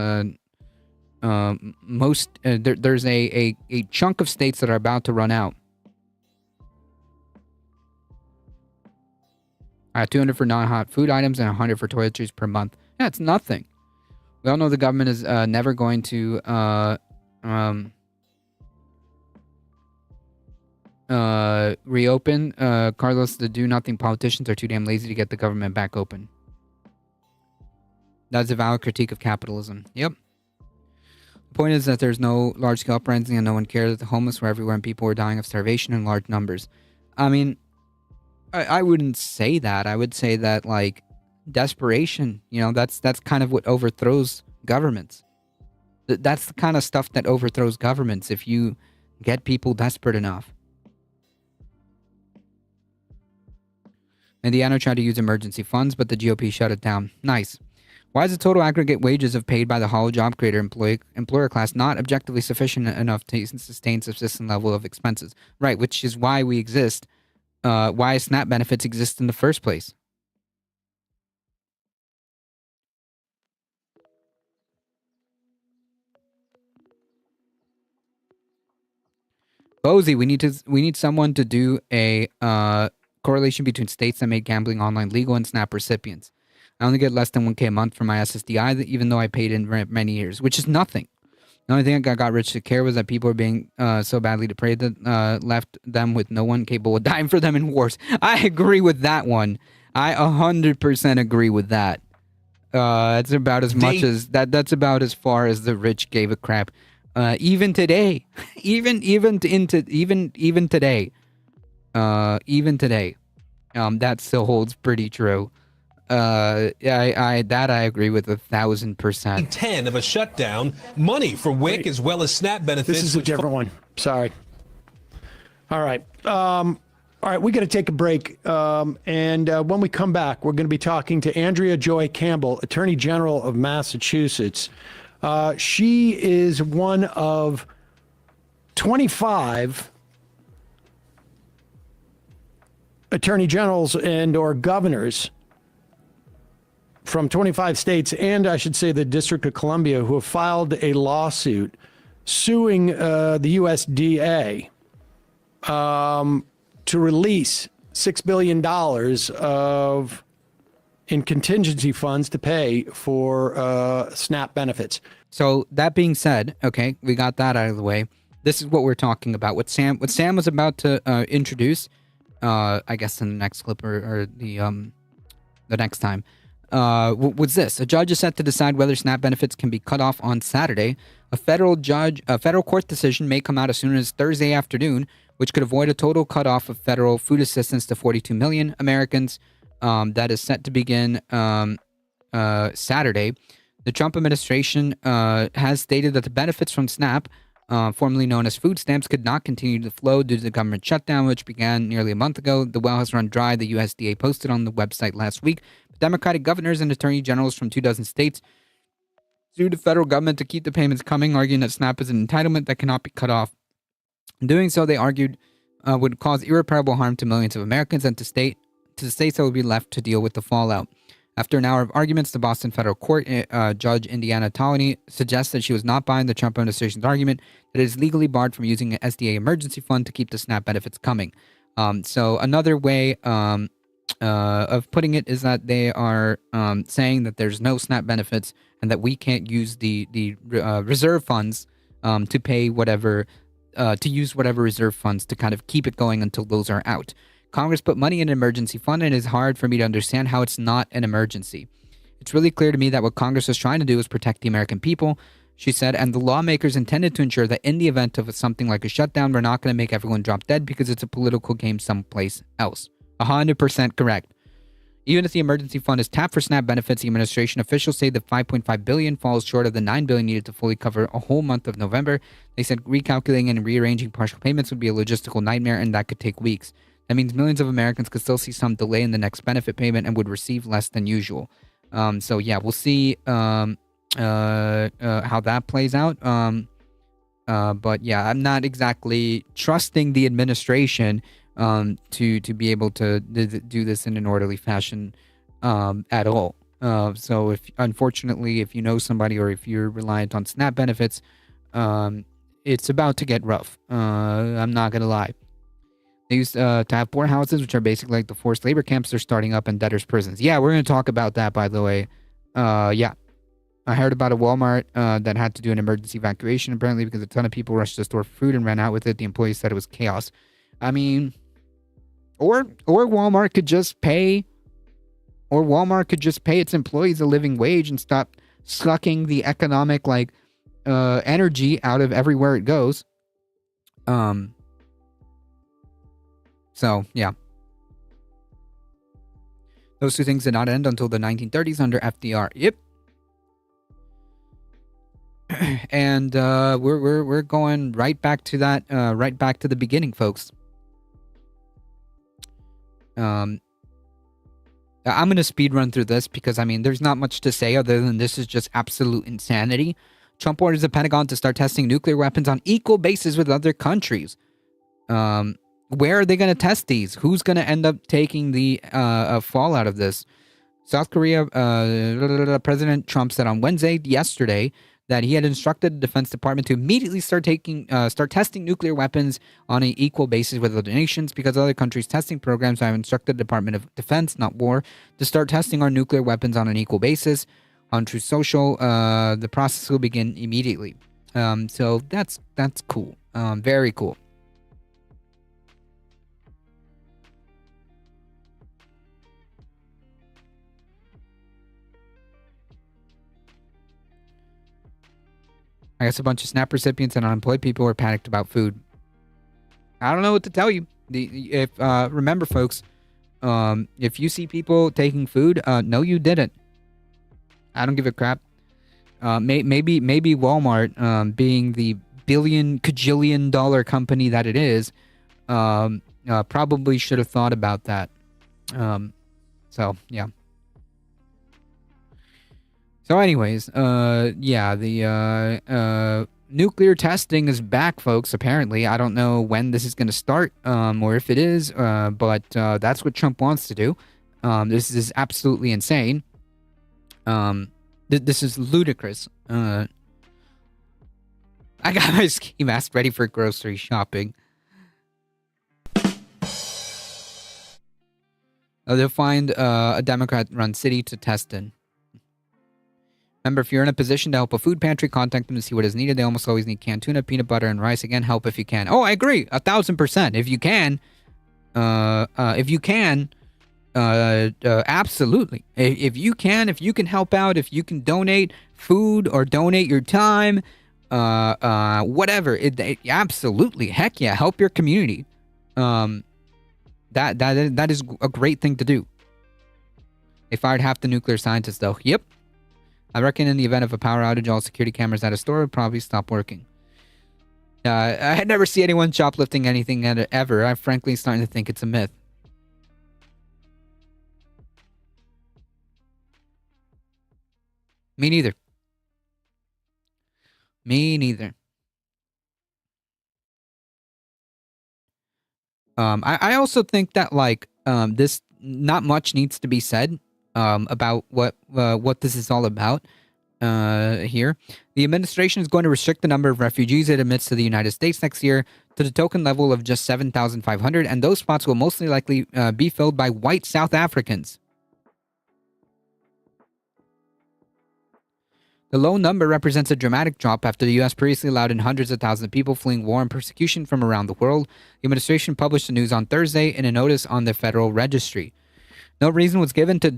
most there's a chunk of states that are about to run out. 200 for non-hot food items and 100 for toiletries per month. Yeah, it's nothing. We all know the government is never going to reopen. Carlos, the do-nothing politicians are too damn lazy to get the government back open. That's a valid critique of capitalism. Yep. The point is that there's no large-scale uprising and no one cared that the homeless were everywhere and people were dying of starvation in large numbers. I mean, I wouldn't say that. I would say that, like, desperation, that's kind of what overthrows governments. That's the kind of stuff that overthrows governments, if you get people desperate enough. Indiana tried to use emergency funds, but the GOP shut it down. Nice. Why is the total aggregate wages of paid by the hollow job creator employer class not objectively sufficient enough to sustain subsistence level of expenses? Right, which is why we exist. Why SNAP benefits exist in the first place. Bozy, we need someone to do a correlation between states that made gambling online legal and SNAP recipients. I only get less than 1K a month for my SSDI, even though I paid in rent many years, which is nothing. The only thing that got Rich to care was that people were being so badly depraved that left them with no one capable of dying for them in wars. I agree with that one. I 100% agree with that. That's about as much as that's about as far as the rich gave a crap. Even today, even today, that still holds pretty true. I agree with 1,000%. 10 of a shutdown, money for WIC as well as SNAP benefits. This is a different one. Sorry. All right. We got to take a break. And when we come back, we're going to be talking to Andrea Joy Campbell, Attorney General of Massachusetts. She is one of 25 attorney generals and or governors from 25 states, and I should say the District of Columbia, who have filed a lawsuit suing the USDA to release $6 billion in contingency funds to pay for SNAP benefits. So that being said, okay, we got that out of the way. This is what we're talking about. What Sam was about to introduce, I guess in the next clip or the next time, was this. A judge is set to decide whether SNAP benefits can be cut off on Saturday. A federal court decision may come out as soon as Thursday afternoon, which could avoid a total cutoff of federal food assistance to 42 million Americans. That is set to begin Saturday. The Trump administration has stated that the benefits from SNAP, formerly known as food stamps, could not continue to flow due to the government shutdown, which began nearly a month ago. The well has run dry, the USDA posted on the website last week. Democratic governors and attorney generals from 24 states sued the federal government to keep the payments coming, arguing that SNAP is an entitlement that cannot be cut off. In doing so, they argued, would cause irreparable harm to millions of Americans and to the states that would be left to deal with the fallout. After an hour of arguments, the Boston Federal Court Judge Indiana Tolany suggested she was not buying the Trump administration's argument that it is legally barred from using an SDA emergency fund to keep the SNAP benefits coming. So another way of putting it is that they are saying that there's no SNAP benefits and that we can't use the reserve funds to pay whatever, to use whatever reserve funds to kind of keep it going until those are out. Congress put money in an emergency fund, and it is hard for me to understand how it's not an emergency. It's really clear to me that what Congress was trying to do is protect the American people, she said, and the lawmakers intended to ensure that in the event of something like a shutdown, we're not going to make everyone drop dead because it's a political game someplace else. 100% correct. Even if the emergency fund is tapped for SNAP benefits, the administration officials say the $5.5 billion falls short of the $9 billion needed to fully cover a whole month of November. They said recalculating and rearranging partial payments would be a logistical nightmare, and that could take weeks. That means millions of Americans could still see some delay in the next benefit payment and would receive less than usual. So yeah, we'll see how that plays out. But yeah, I'm not exactly trusting the administration to be able to do this in an orderly fashion at all. So unfortunately, if you know somebody or if you're reliant on SNAP benefits, it's about to get rough. I'm not gonna lie. They used to have poorhouses, which are basically like the forced labor camps they're starting up in debtors' prisons. Yeah, we're going to talk about that, by the way. Yeah. I heard about a Walmart that had to do an emergency evacuation, apparently, because a ton of people rushed to the store for food and ran out with it. The employees said it was chaos. I mean, or Walmart could just pay its employees a living wage and stop sucking the economic, energy out of everywhere it goes. So yeah, those two things did not end until the 1930s under FDR. Yep. And we're going right back to that, right back to the beginning, folks. I'm gonna speed run through this because I mean there's not much to say other than this is just absolute insanity. Trump orders the Pentagon to start testing nuclear weapons on equal basis with other countries. Where are they going to test these? Who's going to end up taking the fallout of this? South Korea, President Trump said on yesterday, that he had instructed the Defense Department to immediately start testing nuclear weapons on an equal basis with other nations because other countries' testing programs have instructed the Department of Defense, not War, to start testing our nuclear weapons on an equal basis. On Truth Social, the process will begin immediately. So that's cool. Very cool. I guess a bunch of SNAP recipients and unemployed people are panicked about food. I don't know what to tell you. Remember, folks, if you see people taking food, no, you didn't. I don't give a crap. Maybe Walmart, being the kajillion dollar company that it is, probably should have thought about that. So yeah. So anyways, the nuclear testing is back, folks, apparently. I don't know when this is going to start, or if it is, but that's what Trump wants to do. This is absolutely insane. This is ludicrous. I got my ski mask ready for grocery shopping. They'll find a Democrat-run city to test in. Remember, if you're in a position to help a food pantry, contact them to see what is needed. They almost always need canned tuna, peanut butter, and rice. Again, help if you can. Oh, I agree. 1,000%. If you can, absolutely. If you can help out, if you can donate food or donate your time, whatever, absolutely. Heck yeah, help your community. That is a great thing to do. They fired half the nuclear scientists, though. Yep. I reckon in the event of a power outage, all security cameras at a store would probably stop working. I had never seen anyone shoplifting anything ever. I'm frankly starting to think it's a myth. Me neither. I also think that this not much needs to be said about what this is all about here. The administration is going to restrict the number of refugees it admits to the United States next year to the token level of just 7,500, and those spots will mostly likely be filled by white South Africans. The low number represents a dramatic drop after the U.S. previously allowed in hundreds of thousands of people fleeing war and persecution from around the world. The administration published the news on Thursday in a notice on the Federal Registry. No reason was given to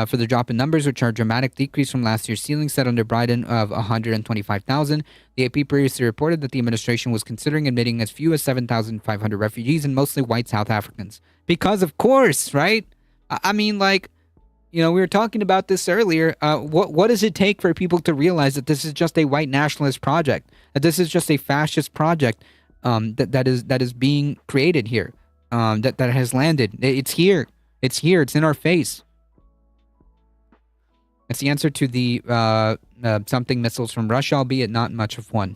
for the drop in numbers, which are a dramatic decrease from last year's ceiling set under Biden of 125,000. The AP previously reported that the administration was considering admitting as few as 7,500 refugees and mostly white South Africans. Because of course, right? I mean, we were talking about this earlier. What does it take for people to realize that this is just a white nationalist project? That this is just a fascist project that is being created here, that has landed. It's here. It's here. It's in our face. It's the answer to the something missiles from Russia, albeit not much of one.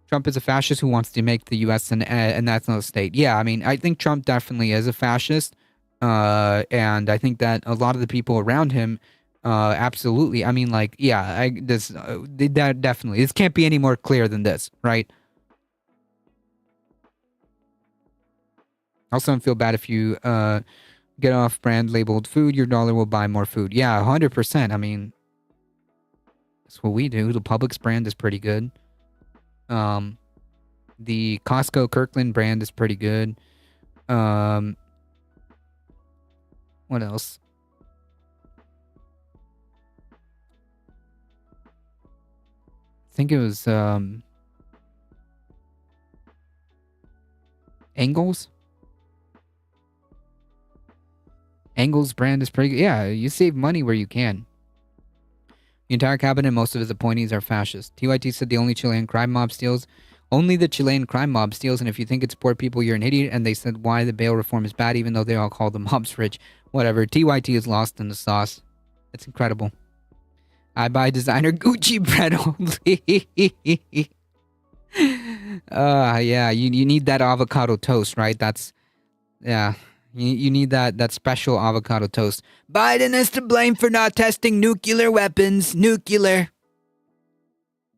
Trump is a fascist who wants to make the U.S. an nationalist state. Yeah, I mean, I think Trump definitely is a fascist. And I think that a lot of the people around him, absolutely. I mean, that definitely. This can't be any more clear than this, right? Also, don't feel bad if you get off-brand labeled food. Your dollar will buy more food. Yeah, 100%. I mean, that's what we do. The Publix brand is pretty good. The Costco Kirkland brand is pretty good. What else? think it was Engels. Engels brand is pretty good. Yeah, you save money where you can. The entire cabinet and most of his appointees are fascists. TYT said the only Chilean crime mob steals. Only the Chilean crime mob steals, and if you think it's poor people, you're an idiot. And they said why the bail reform is bad, even though they all call the mobs rich. Whatever. TYT is lost in the sauce. It's incredible. I buy designer Gucci bread only. Yeah, you need that avocado toast, right? That's, yeah. You need that special avocado toast. Biden is to blame for not testing nuclear weapons. Nuclear.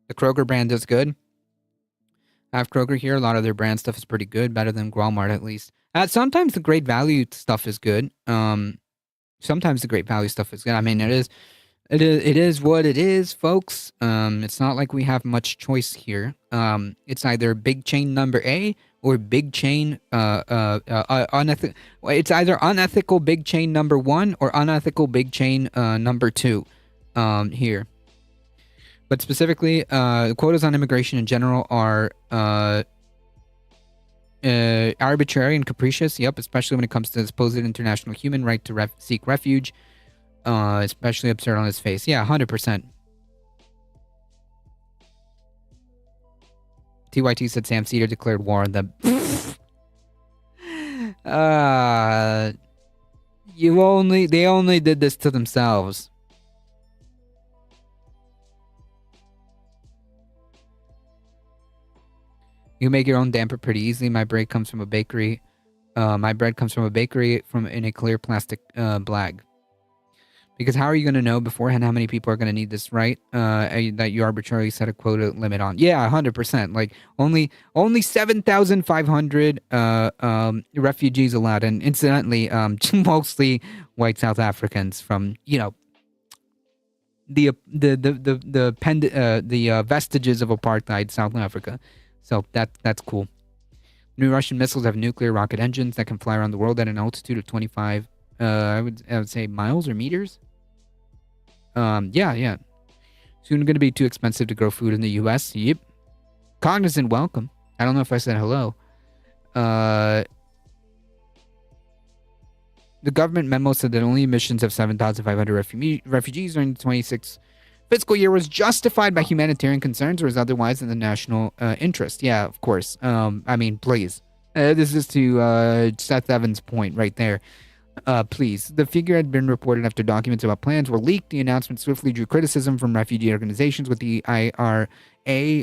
The Kroger brand is good. I have Kroger here. A lot of their brand stuff is pretty good. Better than Walmart, at least. Sometimes the great value stuff is good. Sometimes the great value stuff is good. I mean, it is what it is, folks. It's not like we have much choice here. It's either big chain number A or big chain unethical. It's either unethical big chain number 1 or unethical big chain number 2 here. But specifically, quotas on immigration in general are arbitrary and capricious. Yep, especially when it comes to the supposed international human right to seek refuge. Especially absurd on its face. Yeah, 100%. TYT said Sam Cedar declared war on them. They only did this to themselves. You make your own damper pretty easily. My bread comes from a bakery. In a clear plastic bag. Because how are you going to know beforehand how many people are going to need this, right? That you arbitrarily set a quota limit on. Yeah, 100%. Like, only 7,500 refugees allowed. And incidentally, mostly white South Africans from, the vestiges of apartheid South Africa. So that's cool. New Russian missiles have nuclear rocket engines that can fly around the world at an altitude of 25, I would say miles or meters. Yeah. Soon going to be too expensive to grow food in the U.S. Yep. Cognizant, welcome. I don't know if I said hello. The government memo said that only emissions of 7,500 refugees during the 26 fiscal year was justified by humanitarian concerns or is otherwise in the national interest. Yeah, of course. I mean, please. This is to Seth Evans' point right there. Please. The figure had been reported after documents about plans were leaked. The announcement swiftly drew criticism from refugee organizations, with the IRA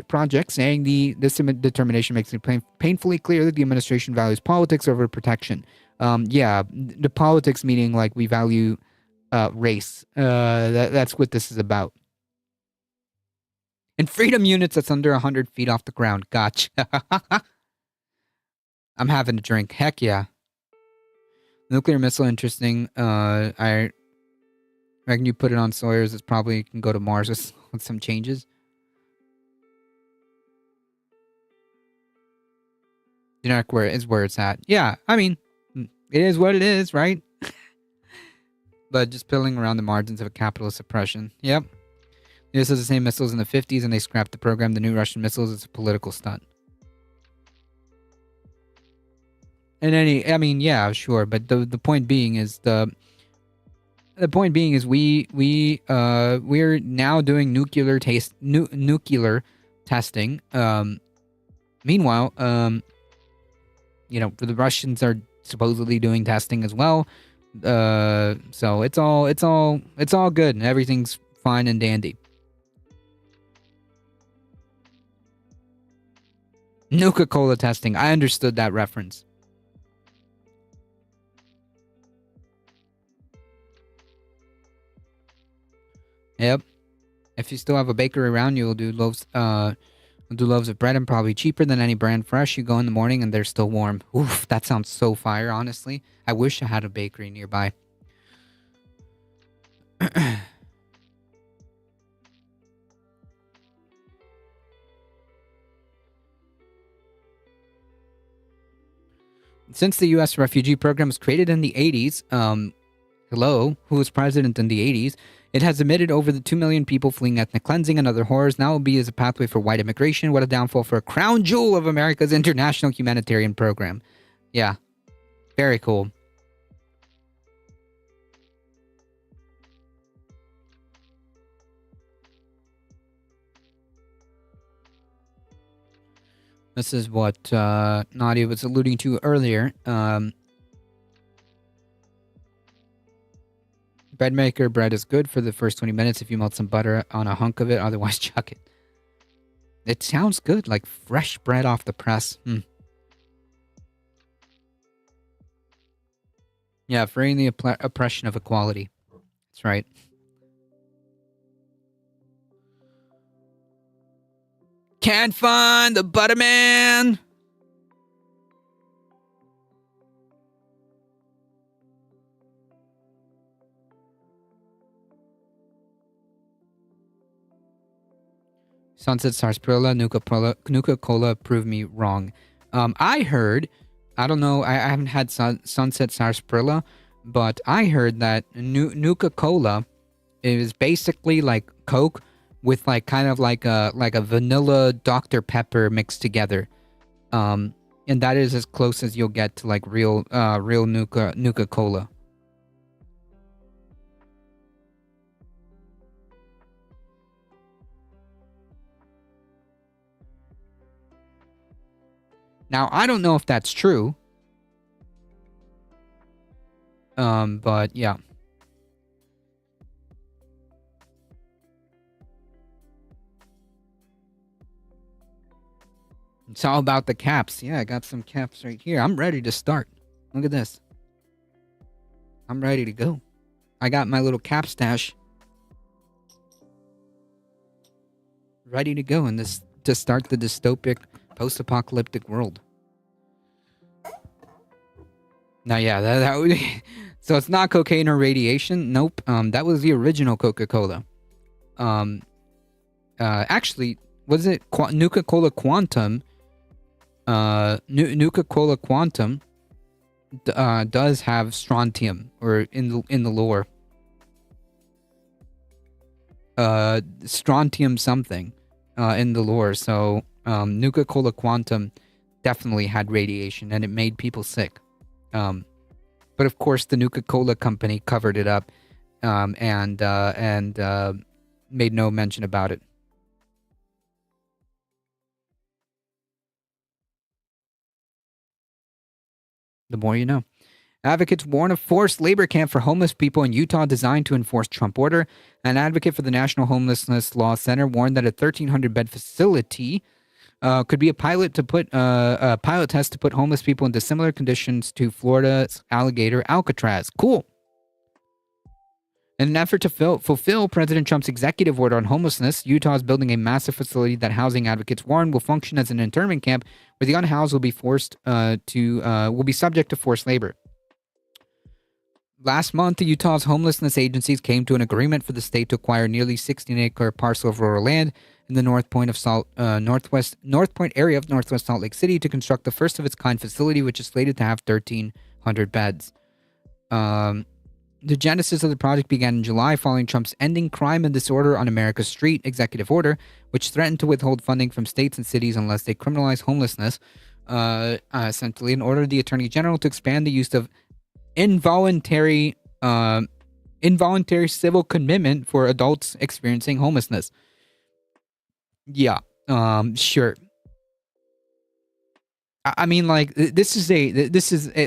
project saying this determination makes it painfully clear that the administration values politics over protection. Yeah, the politics meaning like we value race. That's what this is about. And freedom units that's under 100 feet off the ground. Gotcha. I'm having a drink. Heck yeah. Nuclear missile, interesting. I reckon you put it on Sawyer's, it probably can go to Mars with some changes. Generic where it's at. Yeah, I mean, it is what it is, right? But just pilling around the margins of a capitalist oppression. Yep. This is the same missiles in the 50s, and they scrapped the program. The new Russian missiles is a political stunt. Yeah, sure, but the point being is we're now doing nuclear testing. Meanwhile, the Russians are supposedly doing testing as well. So it's all good and everything's fine and dandy. Nuka-Cola testing. I understood that reference. Yep. If you still have a bakery around you, we'll do loaves of bread and probably cheaper than any brand fresh. You go in the morning and they're still warm. Oof, that sounds so fire, honestly. I wish I had a bakery nearby. Since the U.S. refugee program was created in the 80s, Hello, who was president in the 80s. It has admitted over the 2 million people fleeing ethnic cleansing and other horrors now will be as a pathway for white immigration. What a downfall for a crown jewel of America's international humanitarian program. Yeah, very cool. This is what Nadia was alluding to earlier. Bread maker bread is good for the first 20 minutes if you melt some butter on a hunk of it. Otherwise, chuck it. It sounds good, like fresh bread off the press. Yeah, freeing the oppression of equality. That's right. Can't find the Butterman. Sunset Sarsaparilla, Nuka Cola proved me wrong. I heard, I don't know, I haven't had Sunset Sarsaparilla, but I heard that Nuka Cola is basically like Coke with like kind of like a vanilla Dr. Pepper mixed together. And that is as close as you'll get to like real Nuka Cola. Now, I don't know if that's true. But yeah. It's all about the caps. Yeah, I got some caps right here. I'm ready to start. Look at this. I'm ready to go. I got my little cap stash ready to go in this to start the dystopic post-apocalyptic world. Now, yeah, that would be, so it's not cocaine or radiation. Nope. That was the original Coca-Cola. Actually, was it Nuka Cola Quantum? Nuka Cola Quantum does have strontium, or in the lore, strontium something, in the lore. So Nuka Cola Quantum definitely had radiation, and it made people sick. But of course, the Nuka Cola company covered it up, and made no mention about it. The more you know. Advocates warn of forced labor camp for homeless people in Utah designed to enforce Trump order. An advocate for the National Homelessness Law Center warned that a 1,300-bed facility could be a pilot test to put homeless people into similar conditions to Florida's alligator Alcatraz. Cool. In an effort to fulfill President Trump's executive order on homelessness, Utah is building a massive facility that housing advocates warn will function as an internment camp where the unhoused will be will be subject to forced labor. Last month, the Utah's homelessness agencies came to an agreement for the state to acquire nearly 16-acre parcel of rural land in the North Point area of Northwest Salt Lake City to construct the first of its kind facility, which is slated to have 1,300 beds. The genesis of the project began in July following Trump's Ending Crime and Disorder on America's Street executive order, which threatened to withhold funding from states and cities unless they criminalize homelessness, essentially, and ordered the Attorney General to expand the use of involuntary civil commitment for adults experiencing homelessness. Yeah, sure. I mean, like, this is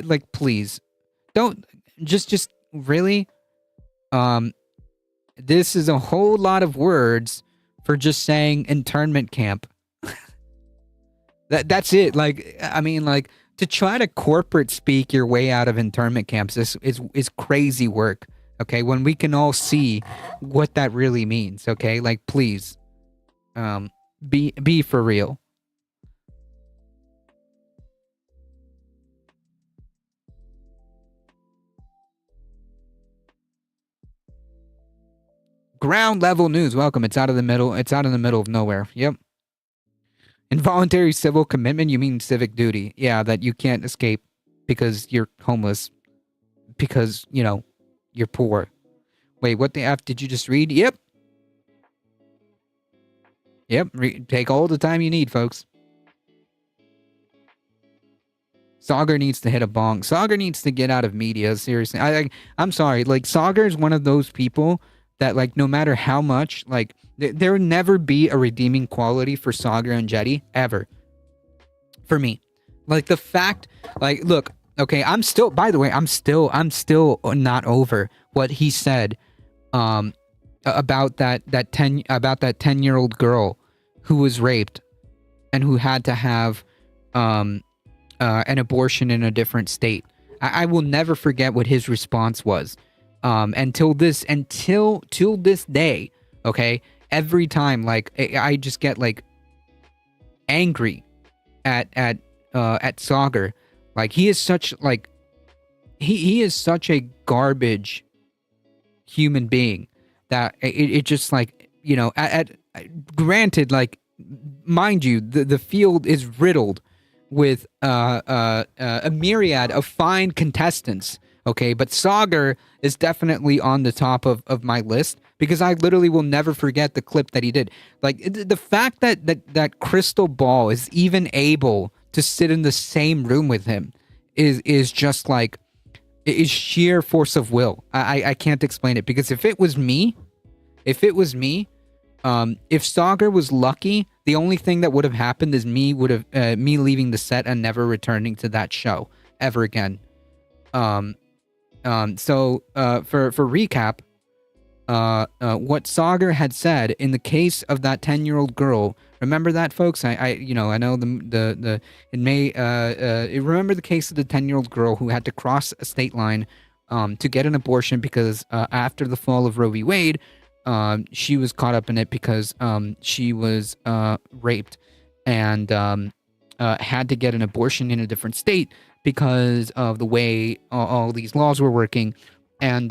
like, please, don't, just, really? This is a whole lot of words for just saying internment camp. That's it. Like, I mean, like, to try to corporate speak your way out of internment camps is crazy work. Okay, when we can all see what that really means. Okay, like, please, be for real. Ground level news. Welcome. It's out of the middle. It's out in the middle of nowhere. Yep. Involuntary civil commitment. You mean civic duty? Yeah, that you can't escape because you're homeless. Because, you know, you're poor. Wait, what the F did you just read? Yep. Take all the time you need, folks. Saagar needs to hit a bong. Saagar needs to get out of media, seriously. I'm sorry, like, Saagar is one of those people that, like, no matter how much, like, there will never be a redeeming quality for Saagar and Jetty, ever. For me. Like, the fact, like, look, okay, I'm still not over what he said, about that 10-year-old girl who was raped and who had to have, an abortion in a different state. I will never forget what his response was. Until this day, okay, every time, like, I just get, like, angry at Saagar. Like, he is such, like, he is such a garbage human being that it just, like, you know, granted, like, mind you, the field is riddled with a myriad of fine contestants, okay, but Saagar is definitely on the top of my list, because I literally will never forget the clip that he did. Like, the fact that Crystal Ball is even able to sit in the same room with him is just, like, is sheer force of will. I can't explain it, because if it was me, if Saagar was lucky, the only thing that would have happened is me leaving the set and never returning to that show ever again. So for recap, what Saagar had said in the case of that 10-year-old girl, remember that, folks? I know remember the case of the 10-year-old girl who had to cross a state line to get an abortion because after the fall of Roe v. Wade, she was caught up in it because she was raped and had to get an abortion in a different state because of the way all these laws were working. And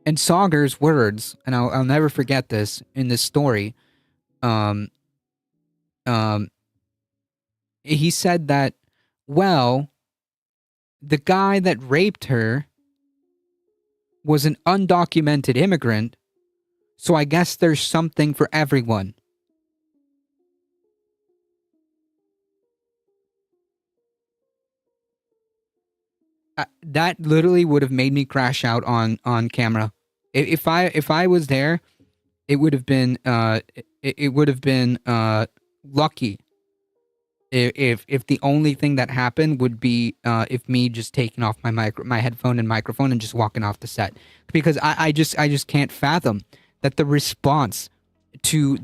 Saagar's words, and I'll never forget this in this story, he said that, well, the guy that raped her was an undocumented immigrant, so I guess there's something for everyone. That literally would have made me crash out on camera. If I was there, it would have been lucky if the only thing that happened would be if me just taking off my headphone and microphone and just walking off the set, because I just can't fathom that the response to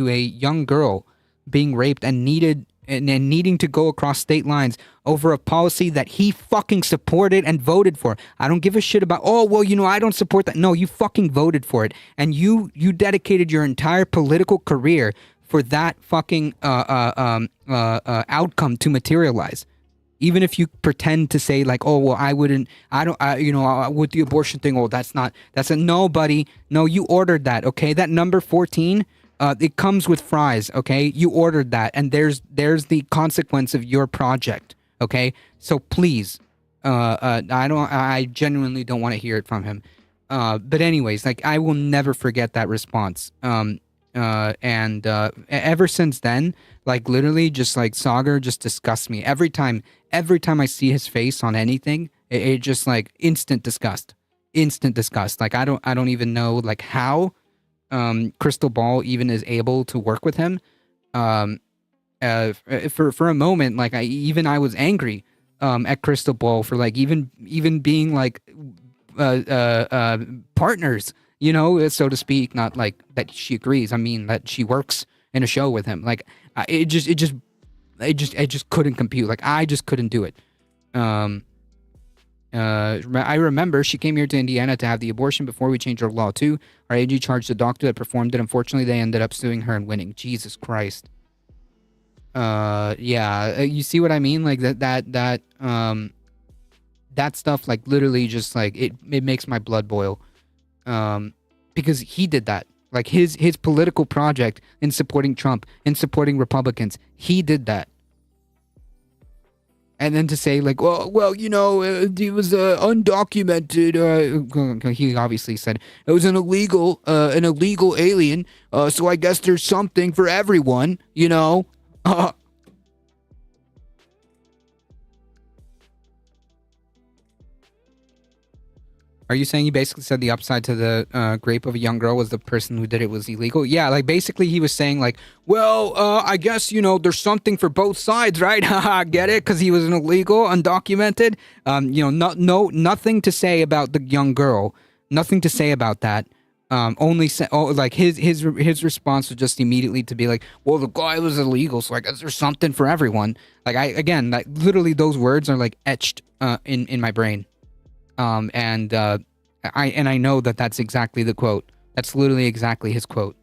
a young girl being raped and needing to go across state lines over a policy that he fucking supported and voted for. I don't give a shit about, oh, well, I don't support that. No, you fucking voted for it. And you dedicated your entire political career for that fucking outcome to materialize. Even if you pretend to say, like, oh, well, with the abortion thing, oh, that's no, buddy. No, you ordered that, okay? That number 14, it comes with fries, okay? You ordered that, and there's the consequence of your project, okay? So please, I genuinely don't want to hear it from him. But anyways, like, I will never forget that response. And ever since then, like, literally, just like, Saagar just disgusts me every time I see his face on anything. It just, like, instant disgust. Like, I don't even know, like, how Crystal Ball even is able to work with him. For a moment, like, I was angry at Crystal Ball for, like, even being, like, partners, so to speak. Not like that she agrees, I mean that she works in a show with him. Like, it just couldn't compute. Like, I just couldn't do it. I remember she came here to Indiana to have the abortion before we changed our law too. Our AG charged the doctor that performed it. Unfortunately, they ended up suing her and winning. Jesus Christ. Yeah, you see what I mean? Like, that stuff, like, literally just, like, it makes my blood boil. Because he did that. Like, his political project in supporting Trump, in supporting Republicans, he did that. And then to say like, well, you know, it was undocumented. He obviously said it was an illegal alien. So I guess there's something for everyone, you know. Are you saying he basically said the upside to the rape of a young girl was the person who did it was illegal? Yeah, like basically he was saying like, well, I guess, you know, there's something for both sides, right? Haha, get it? Because he was an illegal, undocumented. You know, nothing to say about the young girl. Nothing to say about that. Like his response was just immediately to be like, well, the guy was illegal, so I guess there's something for everyone. Like like literally those words are like etched in my brain. I know that that's exactly the quote. That's literally exactly his quote.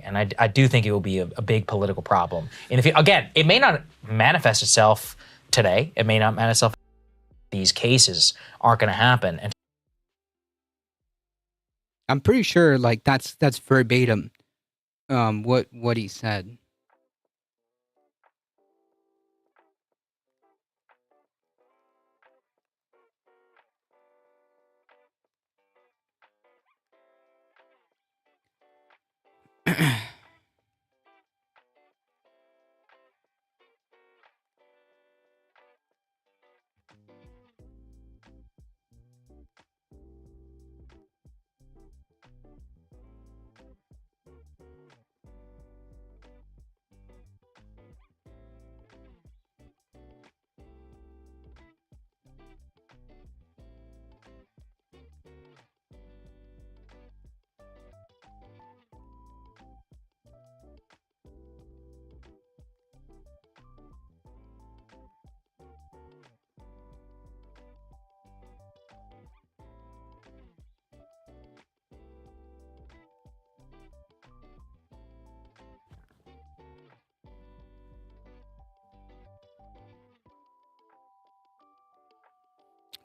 And I do think it will be a big political problem. And again, it may not manifest itself today. It may not manifest itself. These cases aren't going to happen. And I'm pretty sure like that's verbatim what he said.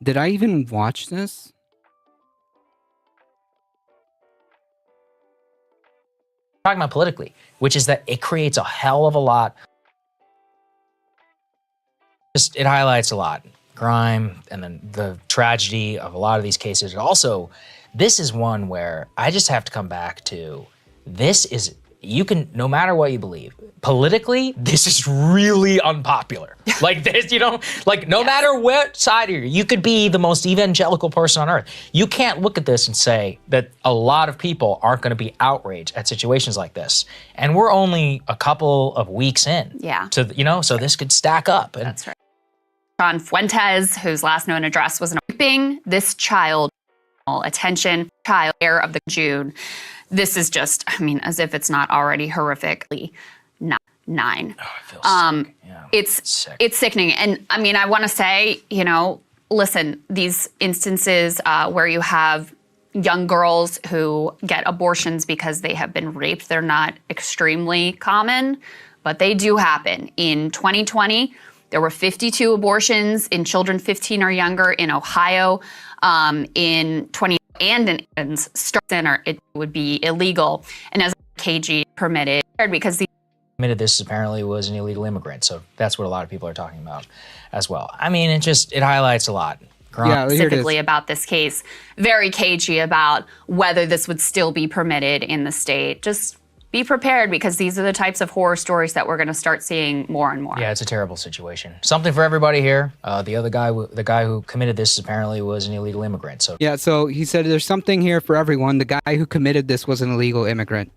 Did I even watch this? talking about politically, which is that it creates a hell of a lot. It highlights a lot. Crime and then the tragedy of a lot of these cases. Also, this is one where I just have to come back to, this is, you can, no matter what you believe, politically, this is really unpopular. Like this, you know, like no matter what side you could be the most evangelical person on earth. You can't look at this and say that a lot of people aren't going to be outraged at situations like this. And we're only a couple of weeks in. Yeah. To, you know, so this could stack up. And that's right. John Fuentes, whose last known address was raping this child, attention, child, air of the June. This is just, I mean, as if it's not already horrifically nine. Oh, I feel sick. Yeah, it's sickening. And I mean, I want to say, you know, listen, these instances where you have young girls who get abortions because they have been raped, they're not extremely common, but they do happen. In 2020, there were 52 abortions in children 15 or younger in Ohio. In 20 and in Star Center, it would be illegal. And as KG permitted, because the admitted this apparently was an illegal immigrant. So that's what a lot of people are talking about as well. I mean, it highlights a lot. Specifically about this case, very cagey about whether this would still be permitted in the state. Just be prepared, because these are the types of horror stories that we're going to start seeing more and more. Yeah, it's a terrible situation. Something for everybody here. The guy who committed this apparently was an illegal immigrant. So yeah, so he said there's something here for everyone. The guy who committed this was an illegal immigrant.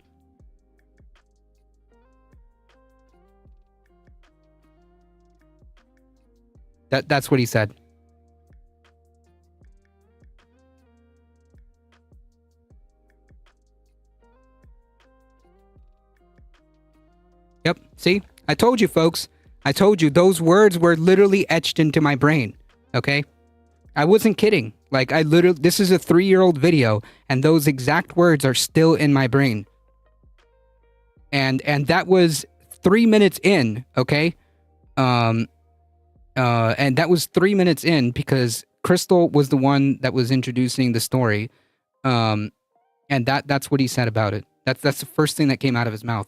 That's what he said. Yep. See? I told you, folks. I told you those words were literally etched into my brain. Okay? I wasn't kidding. Like, I literally, this is a 3-year-old video, and those exact words are still in my brain. And that was 3 minutes in, okay? And that was 3 minutes in because Crystal was the one that was introducing the story. And that's what he said about it. That's the first thing that came out of his mouth.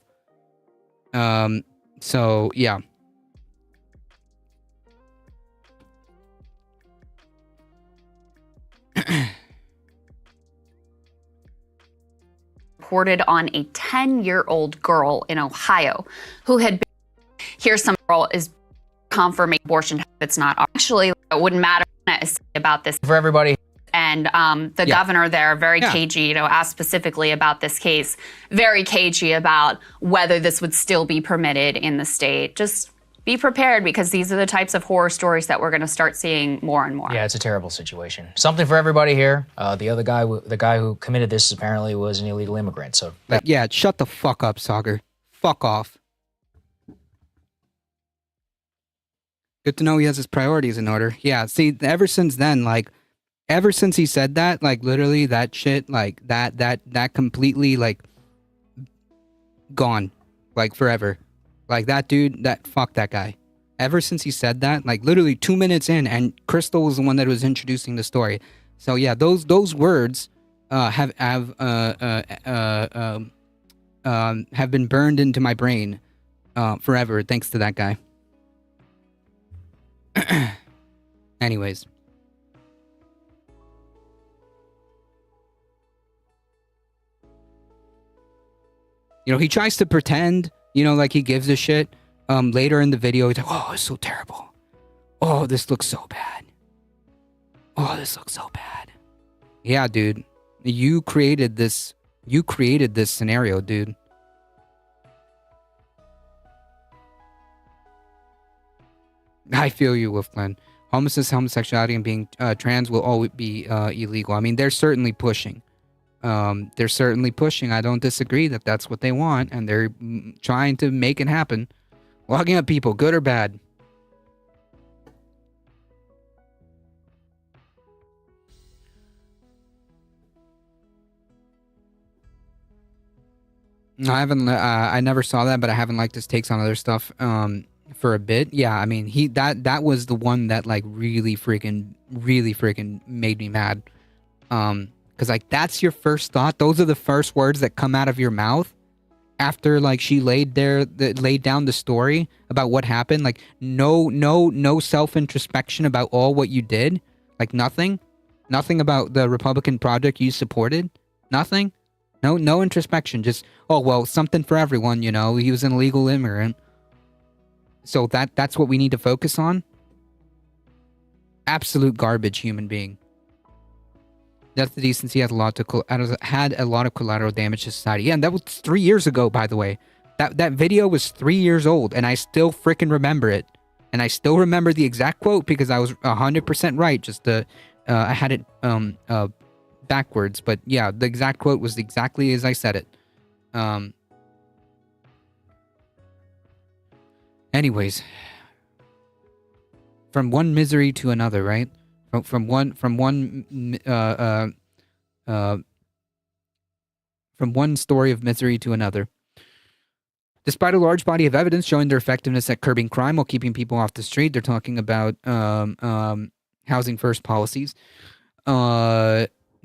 So yeah. Reported on a 10-year-old girl in Ohio who had been, here's some girl is confirming abortion habits not actually, it wouldn't matter about this For everybody. and the governor there very cagey, asked specifically about this case, very cagey about whether this would still be permitted in the state. Just be prepared because these are the types of horror stories that we're going to start seeing more and more. Yeah, it's a terrible situation. Something for everybody here. The guy who committed this apparently was an illegal immigrant. So yeah, shut the fuck up, Sagar. Fuck off. Good to know he has his priorities in order. Yeah, see, ever since then, like, ever since he said that, like, literally that shit, like, that completely, like, gone, like, forever. Like, that dude, fuck that guy. Ever since he said that, like, literally 2 minutes in, and Crystal was the one that was introducing the story. So yeah, those words have been burned into my brain forever, thanks to that guy. Anyways. He tries to pretend, like he gives a shit. Later in the video, he's like, oh, it's so terrible. Oh, this looks so bad. Oh, this looks so bad. Yeah, dude. You created this scenario, dude. I feel you, Wolfman. Homelessness, homosexuality, and being trans will always be illegal. I mean, they're certainly pushing. I don't disagree that that's what they want, and they're trying to make it happen. Locking up people, good or bad? I never saw that, but I haven't liked his takes on other stuff. For a bit. Yeah, I mean, that was the one that like really freaking made me mad. Cuz like that's your first thought. Those are the first words that come out of your mouth after like she laid down the story about what happened. Like no self-introspection about all what you did. Like nothing about the Republican project you supported. Nothing. No introspection. Just, oh well, something for everyone, he was an illegal immigrant. So that's what we need to focus on? Absolute garbage human being. Death to decency had a lot of collateral damage to society. Yeah, and that was 3 years ago, by the way. That video was 3 years old, and I still freaking remember it. And I still remember the exact quote because I was 100% right. Just I had it backwards, but yeah, the exact quote was exactly as I said it. Anyways, from one misery to another, right? From one story of misery to another. Despite a large body of evidence showing their effectiveness at curbing crime while keeping people off the street, they're talking about housing first policies.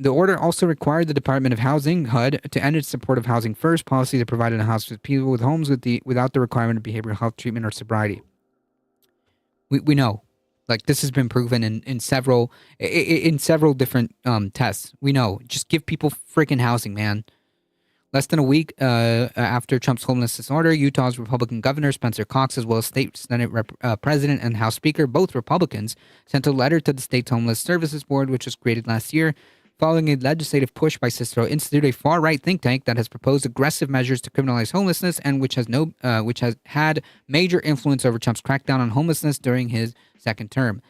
The order also required the Department of Housing, HUD, to end its support of Housing First policy that provided a house with people with homes without the requirement of behavioral health treatment or sobriety. We know, like this has been proven in several different tests. We know, just give people freaking housing, man. Less than a week after Trump's homelessness order, Utah's Republican Governor Spencer Cox, as well as State Senate President and House Speaker, both Republicans, sent a letter to the state's Homeless Services Board, which was created last year, following a legislative push by Cicero Institute, a far-right think tank that has proposed aggressive measures to criminalize homelessness and which has had major influence over Trump's crackdown on homelessness during his second term.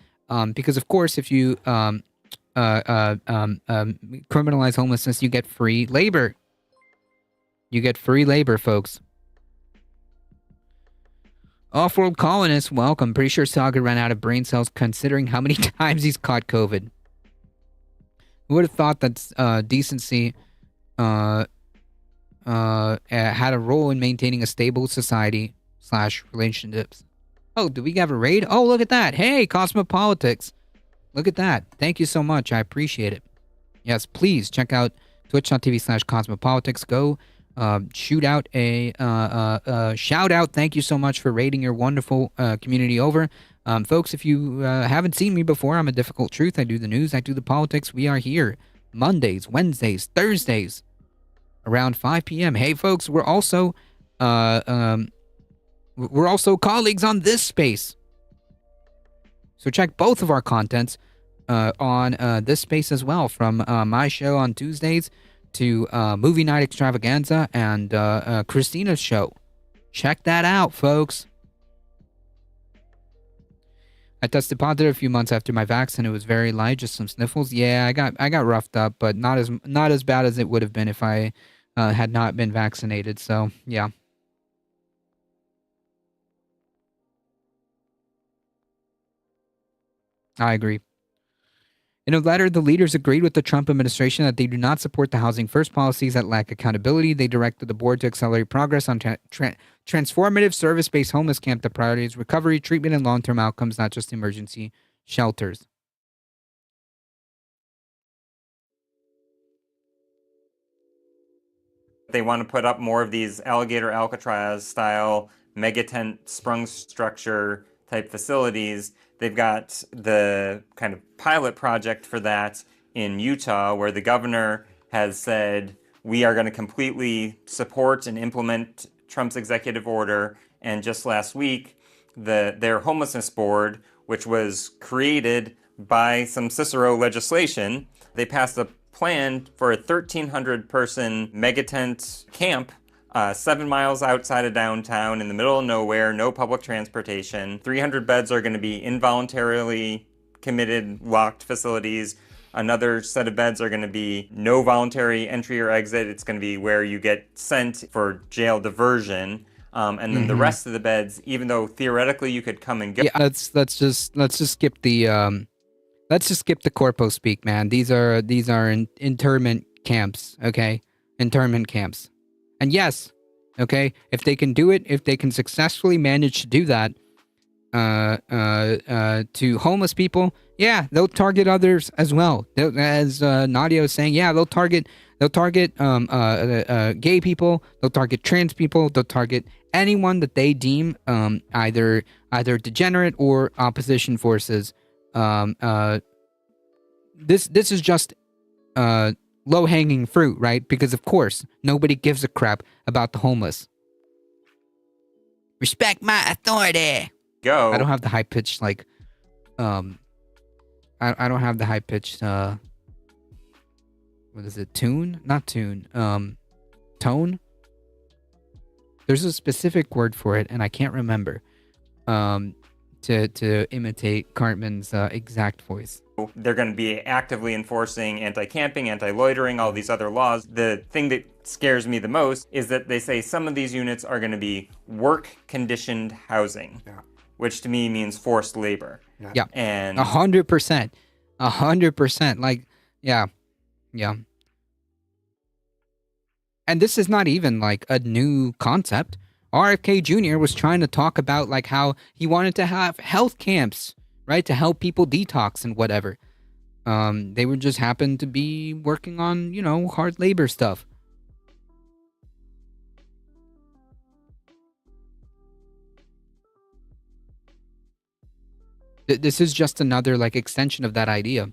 Because of course, if you criminalize homelessness, you get free labor. You get free labor, folks. Off-world colonists, welcome. Pretty sure Saga ran out of brain cells considering how many times he's caught COVID. Who would have thought that decency had a role in maintaining a stable society / relationships? Oh, do we have a raid? Oh, look at that. Hey, Cosmopolitics. Look at that. Thank you so much. I appreciate it. Yes, please check out twitch.tv/Cosmopolitics. Go shoot out a shout out. Thank you so much for raiding your wonderful community over. Folks, if you haven't seen me before, I'm a Difficult Truth. I do the news. I do the politics. We are here Mondays, Wednesdays, Thursdays around 5 p.m. Hey, folks, we're also colleagues on this space. So check both of our contents on this space as well, from my show on Tuesdays to Movie Night Extravaganza and Christina's show. Check that out, folks. I tested positive a few months after my vaccine. It was very light, just some sniffles. Yeah, I got roughed up, but not as bad as it would have been if I had not been vaccinated. So yeah. I agree. In a letter, the leaders agreed with the Trump administration that they do not support the Housing First policies that lack accountability. They directed the board to accelerate progress on transformative service-based homeless camp that prioritize recovery, treatment, and long-term outcomes, not just emergency shelters. They want to put up more of these alligator Alcatraz-style mega tent sprung structure type facilities. They've got the kind of pilot project for that in Utah, where the governor has said, we are going to completely support and implement Trump's executive order. And just last week, their homelessness board, which was created by some Cicero legislation, they passed a plan for a 1,300 person megatent camp 7 miles outside of downtown in the middle of nowhere, no public transportation. 300 beds are going to be involuntarily committed, locked facilities. Another set of beds are going to be no voluntary entry or exit. It's going to be where you get sent for jail diversion. And then the rest of the beds, even though theoretically you could come and go. Yeah, let's just skip the corpo speak, man. These are internment camps, okay? Internment camps. And yes, okay, if they can do it, if they can successfully manage to do that to homeless people, yeah, they'll target others as well. As Nadia was saying, yeah, they'll target gay people, they'll target trans people, they'll target anyone that they deem either degenerate or opposition forces. This is just low-hanging fruit, right? Because of course nobody gives a crap about the homeless. Respect my authority. Go. I don't have the high pitched I don't have the high pitched what is it? Tune? Not tune. Tone? There's a specific word for it and I can't remember. To imitate Cartman's exact voice. They're going to be actively enforcing anti-camping, anti-loitering, all these other laws. The thing that scares me the most is that they say some of these units are going to be work-conditioned housing, which to me means forced labor. Yeah. And 100%. 100%. Like, yeah. And this is not even like a new concept. RFK Jr. was trying to talk about like how he wanted to have health camps, right, to help people detox and whatever. They would just happen to be working on, hard labor stuff. This is just another like extension of that idea.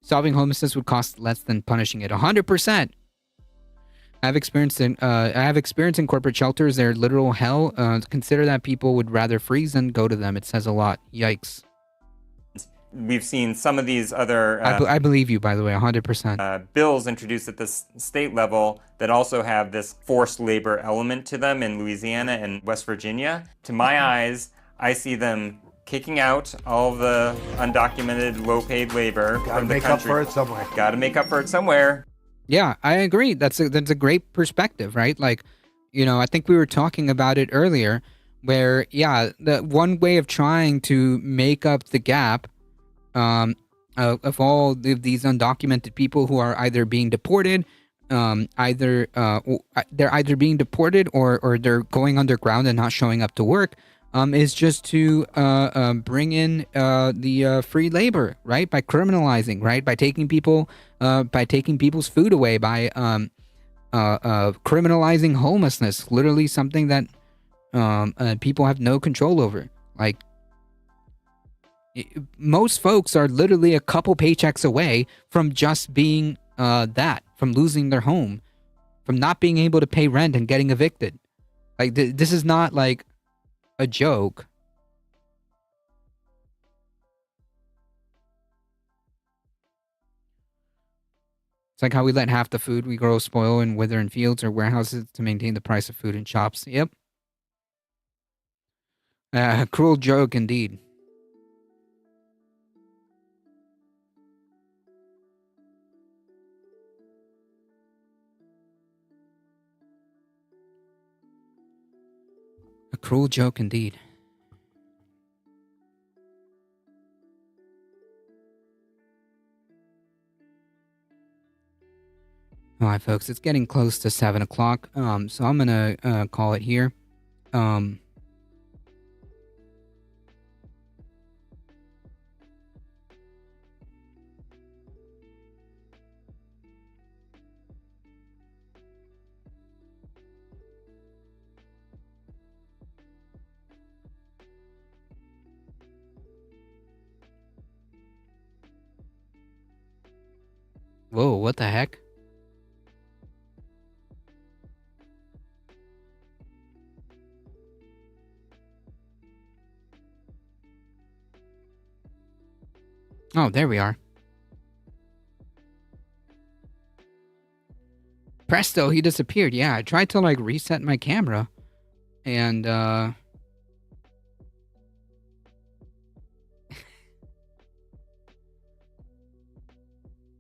Solving homelessness would cost less than punishing it. 100%. I have experience in corporate shelters. They're literal hell. Consider that people would rather freeze than go to them. It says a lot. Yikes. We've seen some of these other... I believe you, by the way, 100%. Bills introduced at the state level that also have this forced labor element to them in Louisiana and West Virginia. To my eyes, I see them kicking out all the undocumented, low-paid labor from the country. Gotta make up for it somewhere. Gotta make up for it somewhere. Yeah, I agree. That's a great perspective, right? Like, I think we were talking about it earlier where the one way of trying to make up the gap of all of these undocumented people who are either being deported, they're either being deported or they're going underground and not showing up to work, is just to bring in the free labor, right? By criminalizing, right? By taking people's food away, by criminalizing homelessness, literally something that people have no control over. Like, most folks are literally a couple paychecks away from just being from losing their home, from not being able to pay rent and getting evicted. Like, this is not like a joke. It's like how we let half the food we grow spoil and wither in fields or warehouses to maintain the price of food in shops. Yep. A cruel joke indeed. A cruel joke indeed. All right, folks, it's getting close to 7 o'clock, so I'm gonna call it here. Whoa, what the heck? Oh, there we are. Presto, he disappeared. Yeah, I tried to like reset my camera and I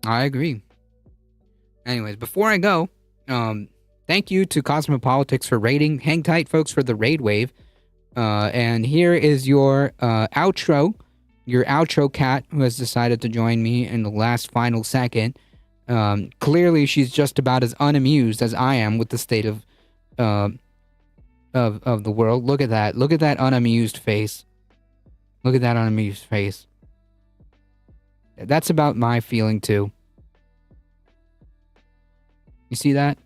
agree. Anyways, before I go, thank you to Cosmopolitics for raiding. Hang tight, folks, for the raid wave. And here is your outro. Your outro cat who has decided to join me in the last final second. Clearly, she's just about as unamused as I am with the state of the world. Look at that. Look at that unamused face. Look at that unamused face. That's about my feeling too. You see that?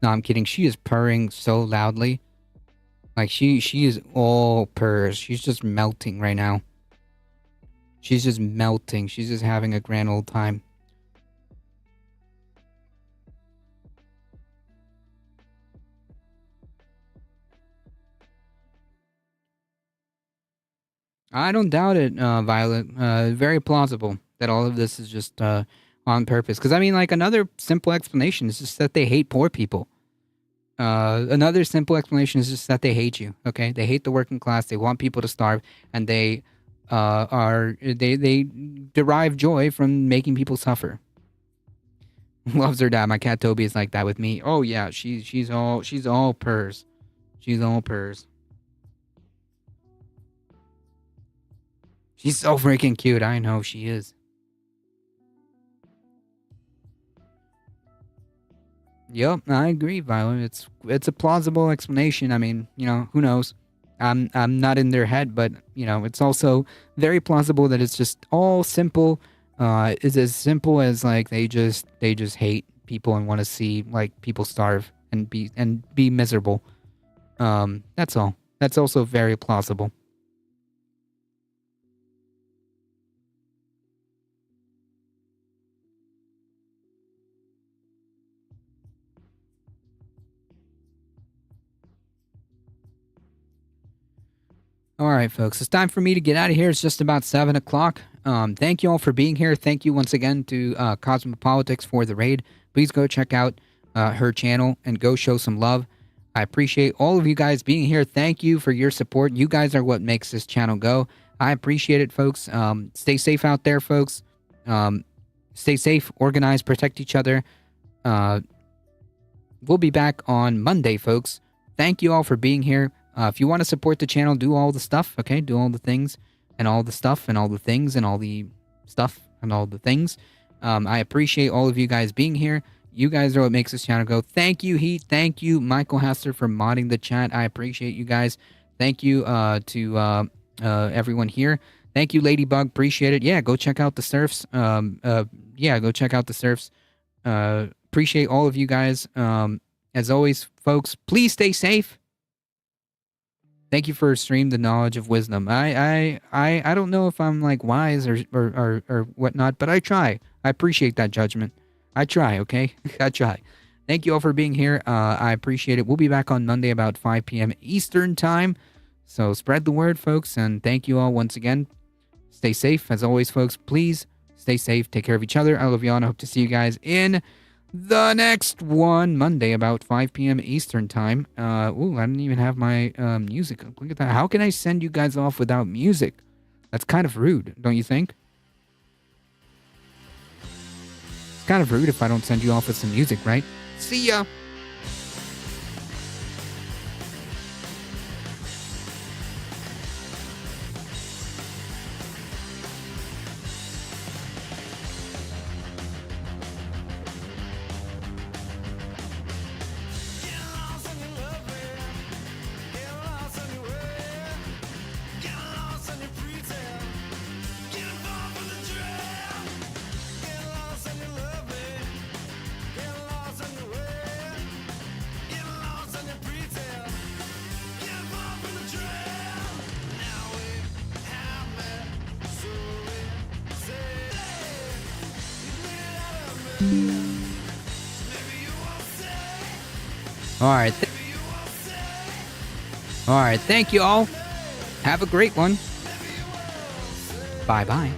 No, I'm kidding. She is purring so loudly. Like, she is all purrs. She's just melting right now. She's just melting. She's just having a grand old time. I don't doubt it, Violet. Very plausible that all of this is just on purpose. Because, I mean, like, another simple explanation is just that they hate poor people. Another simple explanation is just that they hate you, okay? They hate the working class. They want people to starve, and they derive joy from making people suffer. Loves her dad. My cat Toby is like that with me. Oh yeah, she's all purrs. She's all purrs. She's so freaking cute. I know she is. Yep, I agree, Violet. It's a plausible explanation. I mean, you know, who knows? I'm not in their head, but you know, it's also very plausible that it's just all simple. It's as simple as like they just hate people and want to see like people starve and be miserable. That's all. That's also very plausible. All right, folks, it's time for me to get out of here. It's just about 7 o'clock. Thank you all for being here. Thank you once again to Cosmopolitics for the raid. Please go check out her channel and go show some love. I appreciate all of you guys being here. Thank you for your support. You guys are what makes this channel go. I appreciate it, folks. Stay safe out there, folks. Stay safe, organize, protect each other. We'll be back on Monday, folks, thank you all for being here. If you want to support the channel, do all the stuff, okay? Do all the things and all the stuff and all the things and all the stuff and all the things. I appreciate all of you guys being here. You guys are what makes this channel go. Thank you, Heat. Thank you, Michael Hester, for modding the chat. I appreciate you guys. Thank you to everyone here. Thank you, Ladybug. Appreciate it. Yeah, go check out the Surfs. Yeah, go check out the Surfs. Appreciate all of you guys. As always, folks, please stay safe. Thank you for stream the knowledge of wisdom. I don't know if I'm like wise or whatnot, but I try. I appreciate that judgment. I try, okay? I try. Thank you all for being here. I appreciate it. We'll be back on Monday about 5 p.m. Eastern time. So spread the word, folks, and thank you all once again. Stay safe. As always, folks, please stay safe. Take care of each other. I love you all, and I hope to see you guys in the next one, Monday, about 5 p.m. Eastern time. Ooh, I didn't even have my music. Look at that. How can I send you guys off without music? That's kind of rude, don't you think? It's kind of rude if I don't send you off with some music, right? See ya! All right, thank you all. Have a great one. Bye-bye.